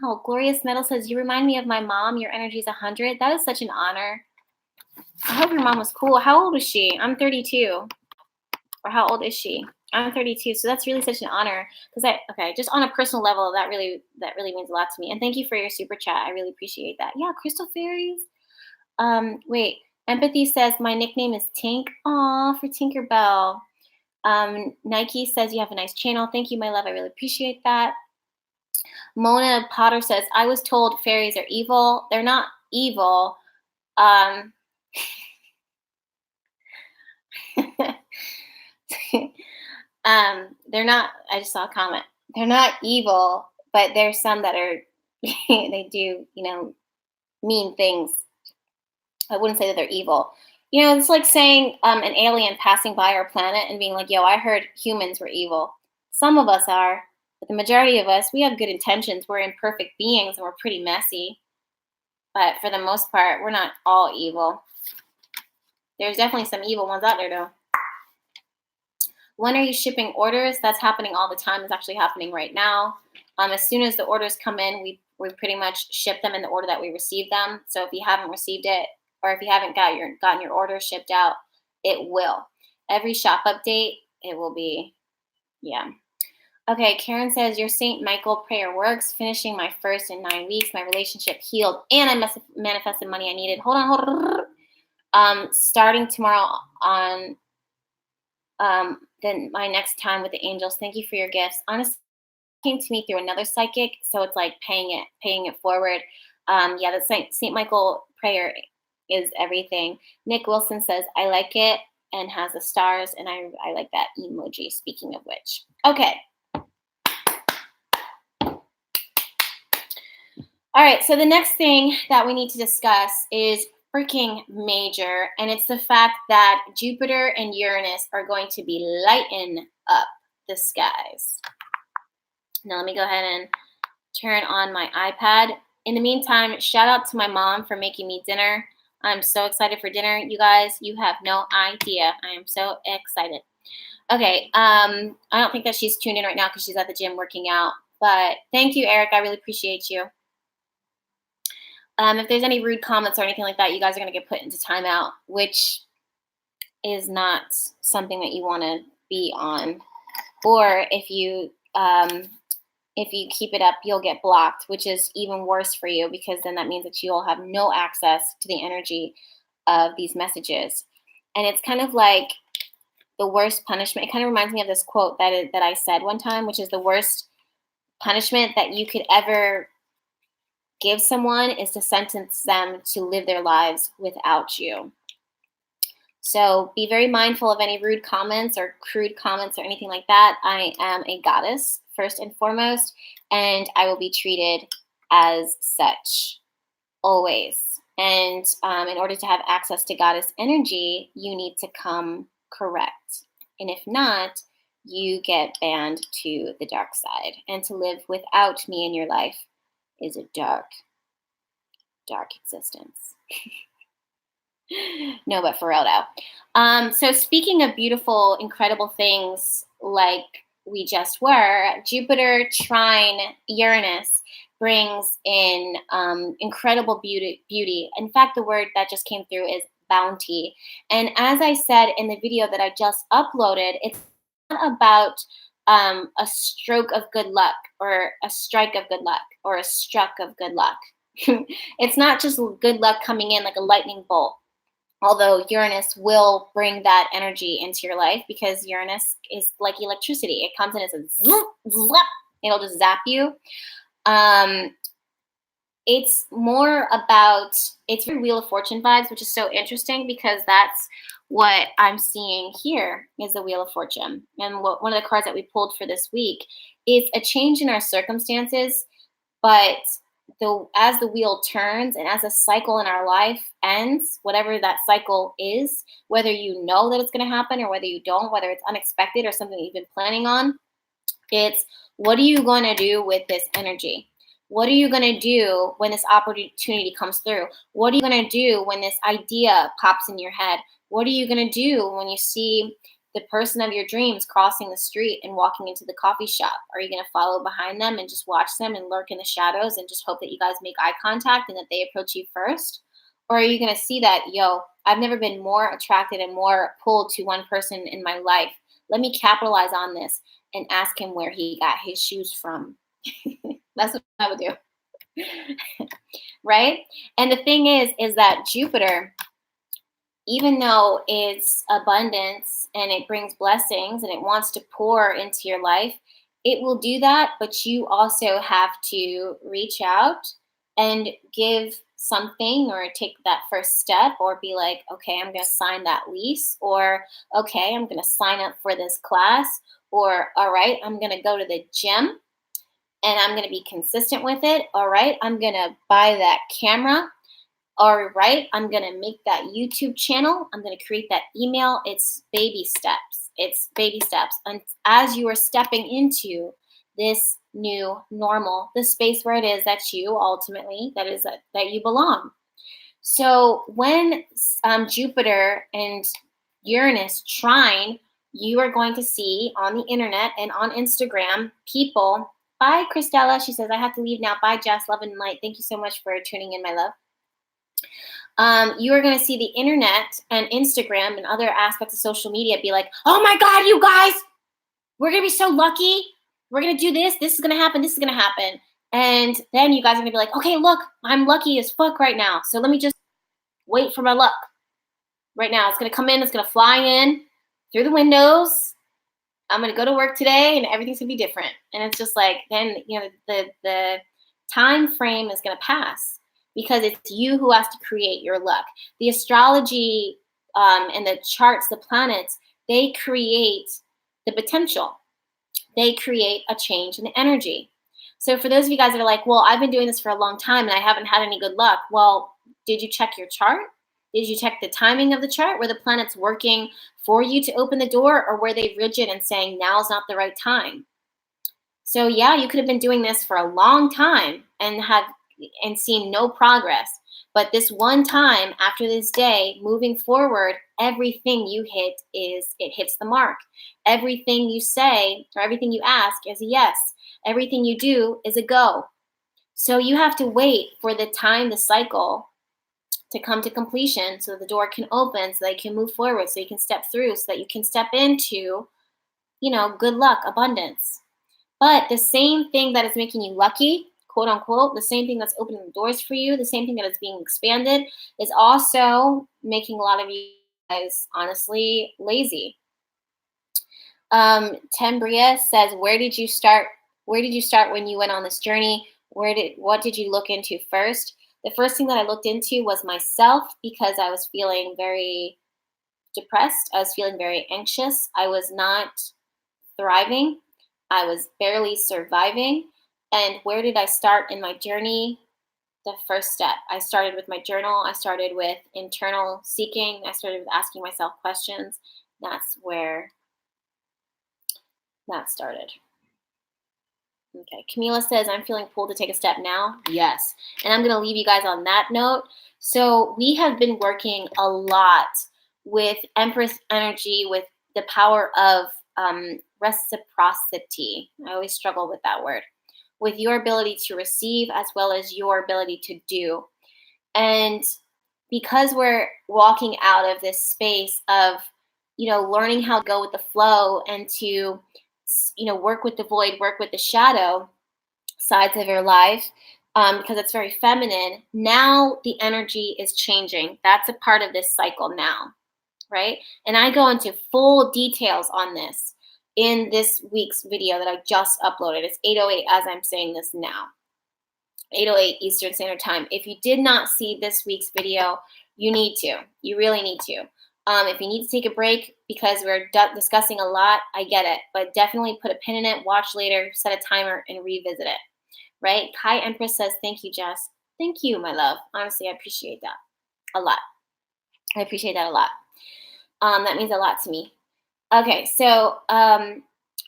Wow. Glorious Metal says, you remind me of my mom. Your energy is 100. That is such an honor. I hope your mom was cool. How old is she? I'm 32. Or how old is she? I'm 32. So that's really such an honor. Because just on a personal level, that really means a lot to me. And thank you for your super chat. I really appreciate that. Yeah, Crystal Fairies. Wait. Empathy says my nickname is Tink. Aw, for Tinkerbell. Nike says you have a nice channel. Thank you, my love. I really appreciate that. Mona Potter says, I was told fairies are evil. They're not evil. They're not, I just saw a comment. They're not evil, but there's some that are, they do, you know, mean things. I wouldn't say that they're evil. You know, it's like saying an alien passing by our planet and being like, yo, I heard humans were evil. Some of us are, but the majority of us, we have good intentions. We're imperfect beings and we're pretty messy. But for the most part, we're not all evil. There's definitely some evil ones out there, though. When are you shipping orders? That's happening all the time. It's actually happening right now. As soon as the orders come in, we pretty much ship them in the order that we received them. So if you haven't received it, or if you haven't gotten your order shipped out, it will. Every shop update, it will be, yeah. Okay, Karen says, your St. Michael prayer works. Finishing my first in 9 weeks. My relationship healed, and I manifested money I needed. Hold on. Starting tomorrow on then my next time with the angels. Thank you for your gifts. Honestly, it came to me through another psychic, so it's like paying it forward. Yeah, the St. Michael prayer is everything. Nick Wilson says, I like it, and has the stars, and I like that emoji, speaking of which. Okay. All right, so the next thing that we need to discuss is freaking major, and it's the fact that Jupiter and Uranus are going to be lighting up the skies. Now let me go ahead and turn on my iPad. In the meantime, shout out to my mom for making me dinner. I'm so excited for dinner, you guys. You have no idea. I am so excited. Okay, I don't think that she's tuned in right now because she's at the gym working out. But thank you, Eric. I really appreciate you. If there's any rude comments or anything like that, you guys are going to get put into timeout, which is not something that you want to be on. Or if you keep it up, you'll get blocked, which is even worse for you, because then that means that you'll have no access to the energy of these messages. And it's kind of like the worst punishment. It kind of reminds me of this quote that I said one time, which is the worst punishment that you could ever give someone is to sentence them to live their lives without you. So be very mindful of any rude comments or crude comments or anything like that. I am a goddess, first and foremost, and I will be treated as such always. And in order to have access to goddess energy, you need to come correct. And if not, you get banned to the dark side. And to live without me in your life is a dark, dark existence. No, but for real though. So speaking of beautiful, incredible things like we just were, Jupiter trine Uranus brings in incredible beauty. In fact, the word that just came through is bounty. And as I said in the video that I just uploaded, it's not about a stroke of good luck or a strike of good luck or a struck of good luck. It's not just good luck coming in like a lightning bolt. Although Uranus will bring that energy into your life because Uranus is like electricity. It comes in as a zoop, zap. It'll just zap you. It's more about, it's very Wheel of Fortune vibes, which is so interesting because that's what I'm seeing here is the Wheel of Fortune. And one of the cards that we pulled for this week is a change in our circumstances, but as the wheel turns and as a cycle in our life ends, whatever that cycle is, whether you know that it's going to happen or whether you don't, whether it's unexpected or something that you've been planning on, it's what are you going to do with this energy? What are you going to do when this opportunity comes through? What are you going to do when this idea pops in your head? What are you going to do when you see the person of your dreams crossing the street and walking into the coffee shop? Are you going to follow behind them and just watch them and lurk in the shadows and just hope that you guys make eye contact and that they approach you first? Or are you going to see that, yo, I've never been more attracted and more pulled to one person in my life. Let me capitalize on this and ask him where he got his shoes from. That's what I would do. Right? And the thing is that Jupiter, even though it's abundance and it brings blessings and it wants to pour into your life, it will do that, but you also have to reach out and give something or take that first step or be like, okay, I'm going to sign that lease, or okay, I'm going to sign up for this class, or all right, I'm going to go to the gym and I'm going to be consistent with it. All right, I'm going to buy that camera. All right, I'm going to make that YouTube channel. I'm going to create that email. It's baby steps. It's baby steps. And as you are stepping into this new normal, the space where it is that you ultimately, that you belong. So when Jupiter and Uranus trine, you are going to see on the internet and on Instagram people. Bye, Christella. She says, I have to leave now. Bye, Jess. Love and light. Thank you so much for tuning in, my love. You are going to see the internet and Instagram and other aspects of social media be like, oh my God, you guys, we're going to be so lucky. We're going to do this. This is going to happen. This is going to happen. And then you guys are going to be like, okay, look, I'm lucky as fuck right now. So let me just wait for my luck right now. It's going to come in. It's going to fly in through the windows. I'm going to go to work today and everything's going to be different. And it's just like, then, you know, the time frame is going to pass because it's you who has to create your luck. The astrology and the charts, the planets, they create the potential. They create a change in the energy. So for those of you guys that are like, well, I've been doing this for a long time and I haven't had any good luck. Well, did you check your chart? Did you check the timing of the chart? Were the planets working for you to open the door, or were they rigid and saying now's not the right time? So yeah, you could have been doing this for a long time and seen no progress. But this one time after this day, moving forward, everything you hit hits the mark. Everything you say or everything you ask is a yes. Everything you do is a go. So you have to wait for the cycle to come to completion so the door can open, so that you can move forward, so you can step through, so that you can step into, good luck, abundance. But the same thing that is making you lucky, quote unquote, the same thing that's opening the doors for you, the same thing that is being expanded, is also making a lot of you guys honestly lazy. Tembria says, where did you start when you went on this journey? What did you look into first? The first thing that I looked into was myself because I was feeling very depressed. I was feeling very anxious. I was not thriving. I was barely surviving. And where did I start in my journey? The first step. I started with my journal. I started with internal seeking. I started with asking myself questions. That's where that started. Okay. Camila says, I'm feeling pulled to take a step now. Yes. And I'm going to leave you guys on that note. So we have been working a lot with Empress energy, with the power of reciprocity. I always struggle with that word. With your ability to receive as well as your ability to do. And because we're walking out of this space of, learning how to go with the flow and to, work with the void, work with the shadow sides of your life, because it's very feminine. Now the energy is changing. That's a part of this cycle now, right? And I go into full details on this in this week's video that I just uploaded. It's 8:08 as I'm saying this now. 8:08 Eastern Standard Time. If you did not see this week's video, you need to. You really need to. If you need to take a break because we're discussing a lot, I get it. But definitely put a pin in it, watch later, set a timer, and revisit it. Right? Kai Empress says, thank you, Jess. Thank you, my love. Honestly, I appreciate that a lot. I appreciate that a lot. That means a lot to me. Okay, so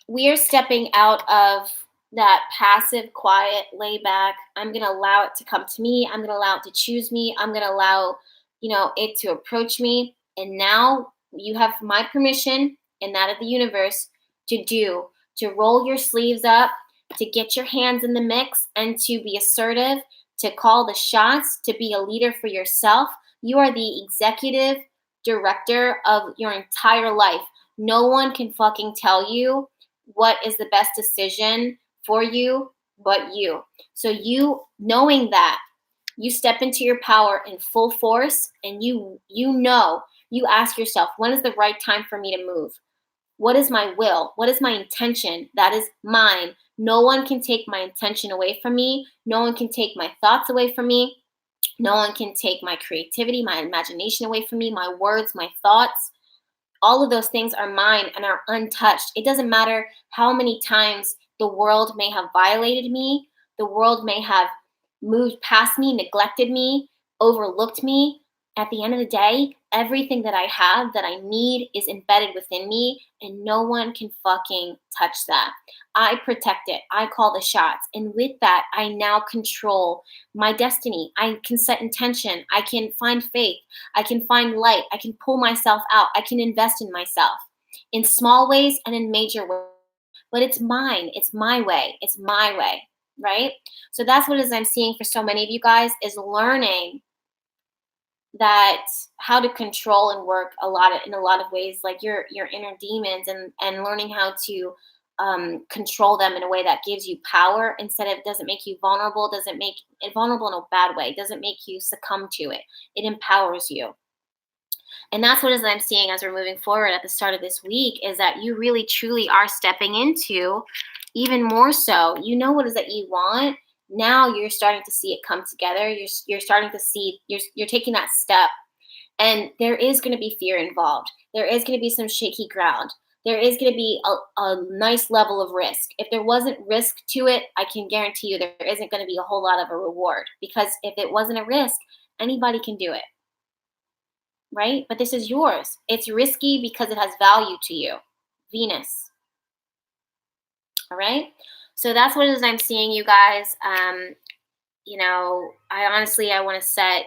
we are stepping out of that passive, quiet, lay back. I'm going to allow it to come to me. I'm going to allow it to choose me. I'm going to allow, it to approach me. And now you have my permission and that of the universe to roll your sleeves up, to get your hands in the mix, and to be assertive, to call the shots, to be a leader for yourself. You are the executive director of your entire life. No one can fucking tell you what is the best decision for you but you. So you knowing that, you step into your power in full force, and you ask yourself, when is the right time for me to move? What is my will? What is my intention? That is mine. No one can take my intention away from me. No one can take my thoughts away from me. No one can take my creativity, my imagination away from me, my words, my thoughts. All of those things are mine and are untouched. It doesn't matter how many times the world may have violated me, the world may have moved past me, neglected me, overlooked me. At the end of the day, everything that I have that I need is embedded within me, and no one can fucking touch that. I protect it. I call the shots. And with that, I now control my destiny. I can set intention. I can find faith. I can find light. I can pull myself out. I can invest in myself in small ways and in major ways. But it's mine. It's my way. It's my way, right? So that's what it is I'm seeing for so many of you guys, is learning that how to control and work in a lot of ways, like your inner demons, and learning how to control them in a way that gives you power instead of, doesn't make you vulnerable, doesn't make it vulnerable in a bad way, doesn't make you succumb to it. It empowers you. And that's what it is I'm seeing as we're moving forward at the start of this week, is that you really truly are stepping into, even more so, what it is that you want. Now you're starting to see it come together. You're starting to see, you're taking that step, and there is going to be fear involved. There is going to be some shaky ground. There is going to be a nice level of risk. If there wasn't risk to it, I can guarantee you there isn't going to be a whole lot of a reward, because if it wasn't a risk, anybody can do it. Right? But this is yours. It's risky because it has value to you. Venus. All right? So that's what it is I'm seeing, you guys. I want to set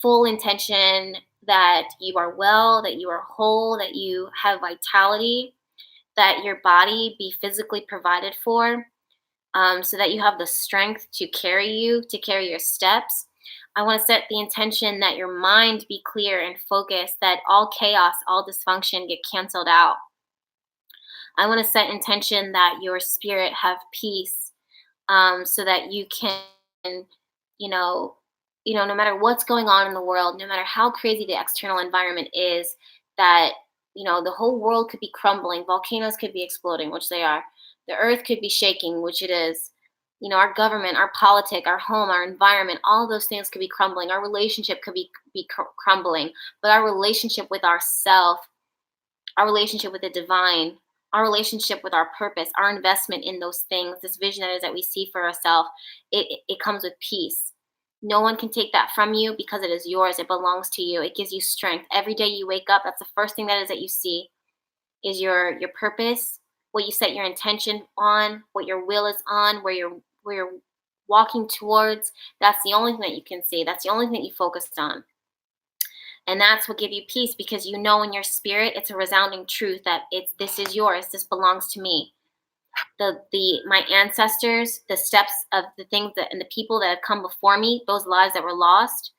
full intention that you are well, that you are whole, that you have vitality, that your body be physically provided for, so that you have the strength to carry your steps. I want to set the intention that your mind be clear and focused, that all chaos, all dysfunction get canceled out. I want to set intention that your spirit have peace, so that you can, no matter what's going on in the world, no matter how crazy the external environment is, that, the whole world could be crumbling, volcanoes could be exploding, which they are, the earth could be shaking, which it is, Our government, our politic, our home, our environment, all of those things could be crumbling. Our relationship could be crumbling, but our relationship with ourself, our relationship with the divine, our relationship with our purpose, our investment in those things, this vision that we see for ourselves, it comes with peace. No one can take that from you because it is yours. It belongs to you. It gives you strength. Every day you wake up, that's the first thing that you see is your purpose, what you set your intention on, what your will is on, where you're walking towards. That's the only thing that you can see. That's the only thing that you focused on. And that's what gives you peace, because you know in your spirit it's a resounding truth that this is yours. This belongs to me. My ancestors, the steps of the things that and the people that have come before me, those lives that were lost,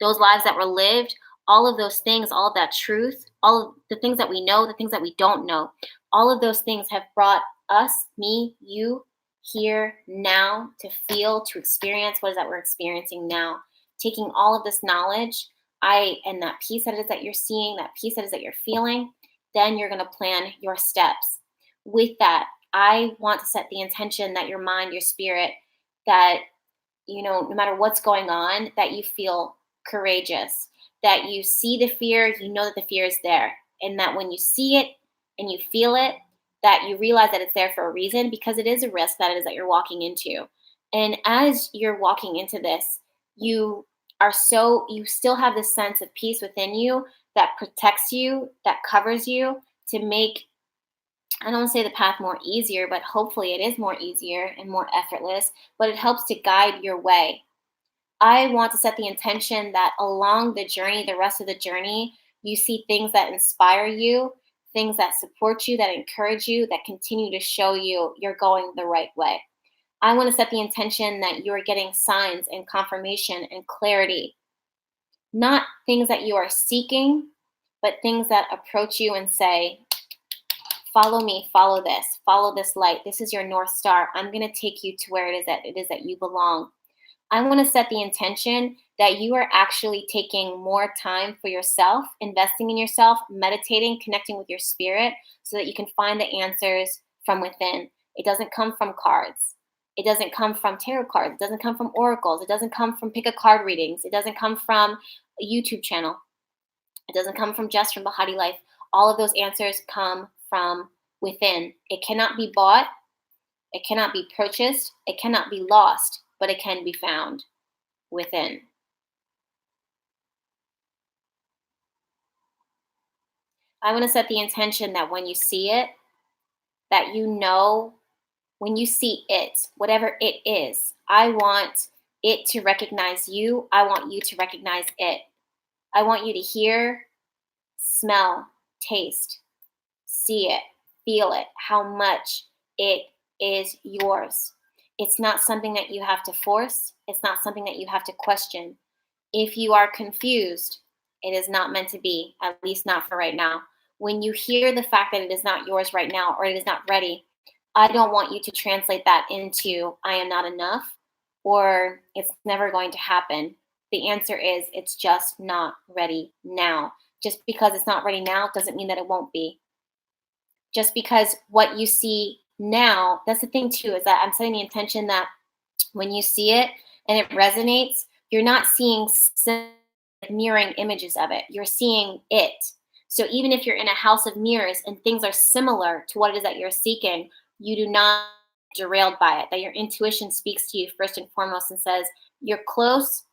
those lives that were lived, all of those things, all of that truth, all of the things that we know, the things that we don't know, all of those things have brought us, me, you, here, now, to feel, to experience what is that we're experiencing now. Taking all of this knowledge, and that peace that it is that you're seeing, that peace that is that you're feeling, then you're going to plan your steps. With that, I want to set the intention that your mind, your spirit, that, no matter what's going on, that you feel courageous, that you see the fear, you know that the fear is there, and that when you see it and you feel it, that you realize that it's there for a reason, because it is a risk that it is that you're walking into. And as you're walking into this, you still have this sense of peace within you that protects you, that covers you, to make, I don't want to say the path more easier, but hopefully it is more easier and more effortless, but it helps to guide your way. I want to set the intention that along the journey, the rest of the journey, you see things that inspire you, things that support you, that encourage you, that continue to show you you're going the right way. I want to set the intention that you're getting signs and confirmation and clarity, not things that you are seeking, but things that approach you and say, follow me, follow this light. This is your North Star. I'm going to take you to where it is that you belong. I want to set the intention that you are actually taking more time for yourself, investing in yourself, meditating, connecting with your spirit, so that you can find the answers from within. It doesn't come from cards. It doesn't come from tarot cards. It doesn't come from oracles. It doesn't come from pick a card readings. It doesn't come from a YouTube channel. It doesn't come from Jess from Bahati Life. All of those answers come from within. It cannot be bought. It cannot be purchased. It cannot be lost, but it can be found within. I want to set the intention that when you see it, that when you see it, whatever it is, I want it to recognize you. I want you to recognize it. I want you to hear, smell, taste, see it, feel it, how much it is yours. It's not something that you have to force. It's not something that you have to question. If you are confused, it is not meant to be, at least not for right now. When you hear the fact that it is not yours right now, or it is not ready, I don't want you to translate that into I am not enough, or it's never going to happen. The answer is it's just not ready now. Just because it's not ready now doesn't mean that it won't be. Just because what you see now, that's the thing too, is that I'm setting the intention that when you see it and it resonates, you're not seeing mirroring images of it. You're seeing it. So even if you're in a house of mirrors and things are similar to what it is that you're seeking, you do not get derailed by it. That your intuition speaks to you first and foremost and says, you're close,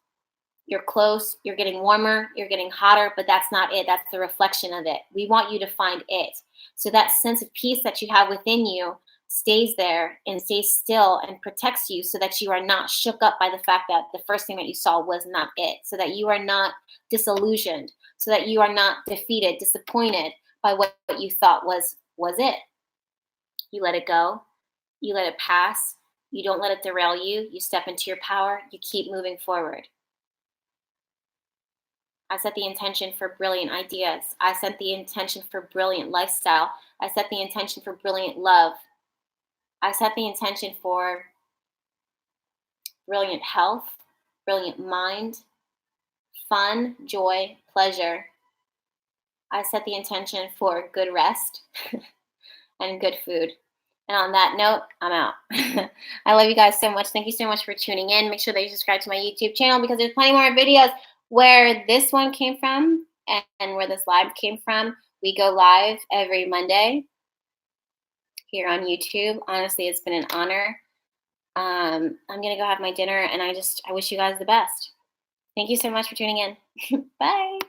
you're getting warmer, you're getting hotter, but that's not it. That's the reflection of it. We want you to find it. So that sense of peace that you have within you stays there and stays still and protects you, so that you are not shook up by the fact that the first thing that you saw was not it, so that you are not disillusioned, so that you are not defeated, disappointed by what you thought was it. You let it go. You let it pass. You don't let it derail you. You step into your power. You keep moving forward. I set the intention for brilliant ideas. I set the intention for brilliant lifestyle. I set the intention for brilliant love. I set the intention for brilliant health, brilliant mind, fun, joy, pleasure. I set the intention for good rest and good food. And on that note, I'm out. I love you guys so much. Thank you so much for tuning in. Make sure that you subscribe to my YouTube channel because there's plenty more videos where this one came from and where this live came from. We go live every Monday here on YouTube. Honestly, it's been an honor. I'm gonna go have my dinner, and I wish you guys the best. Thank you so much for tuning in. Bye.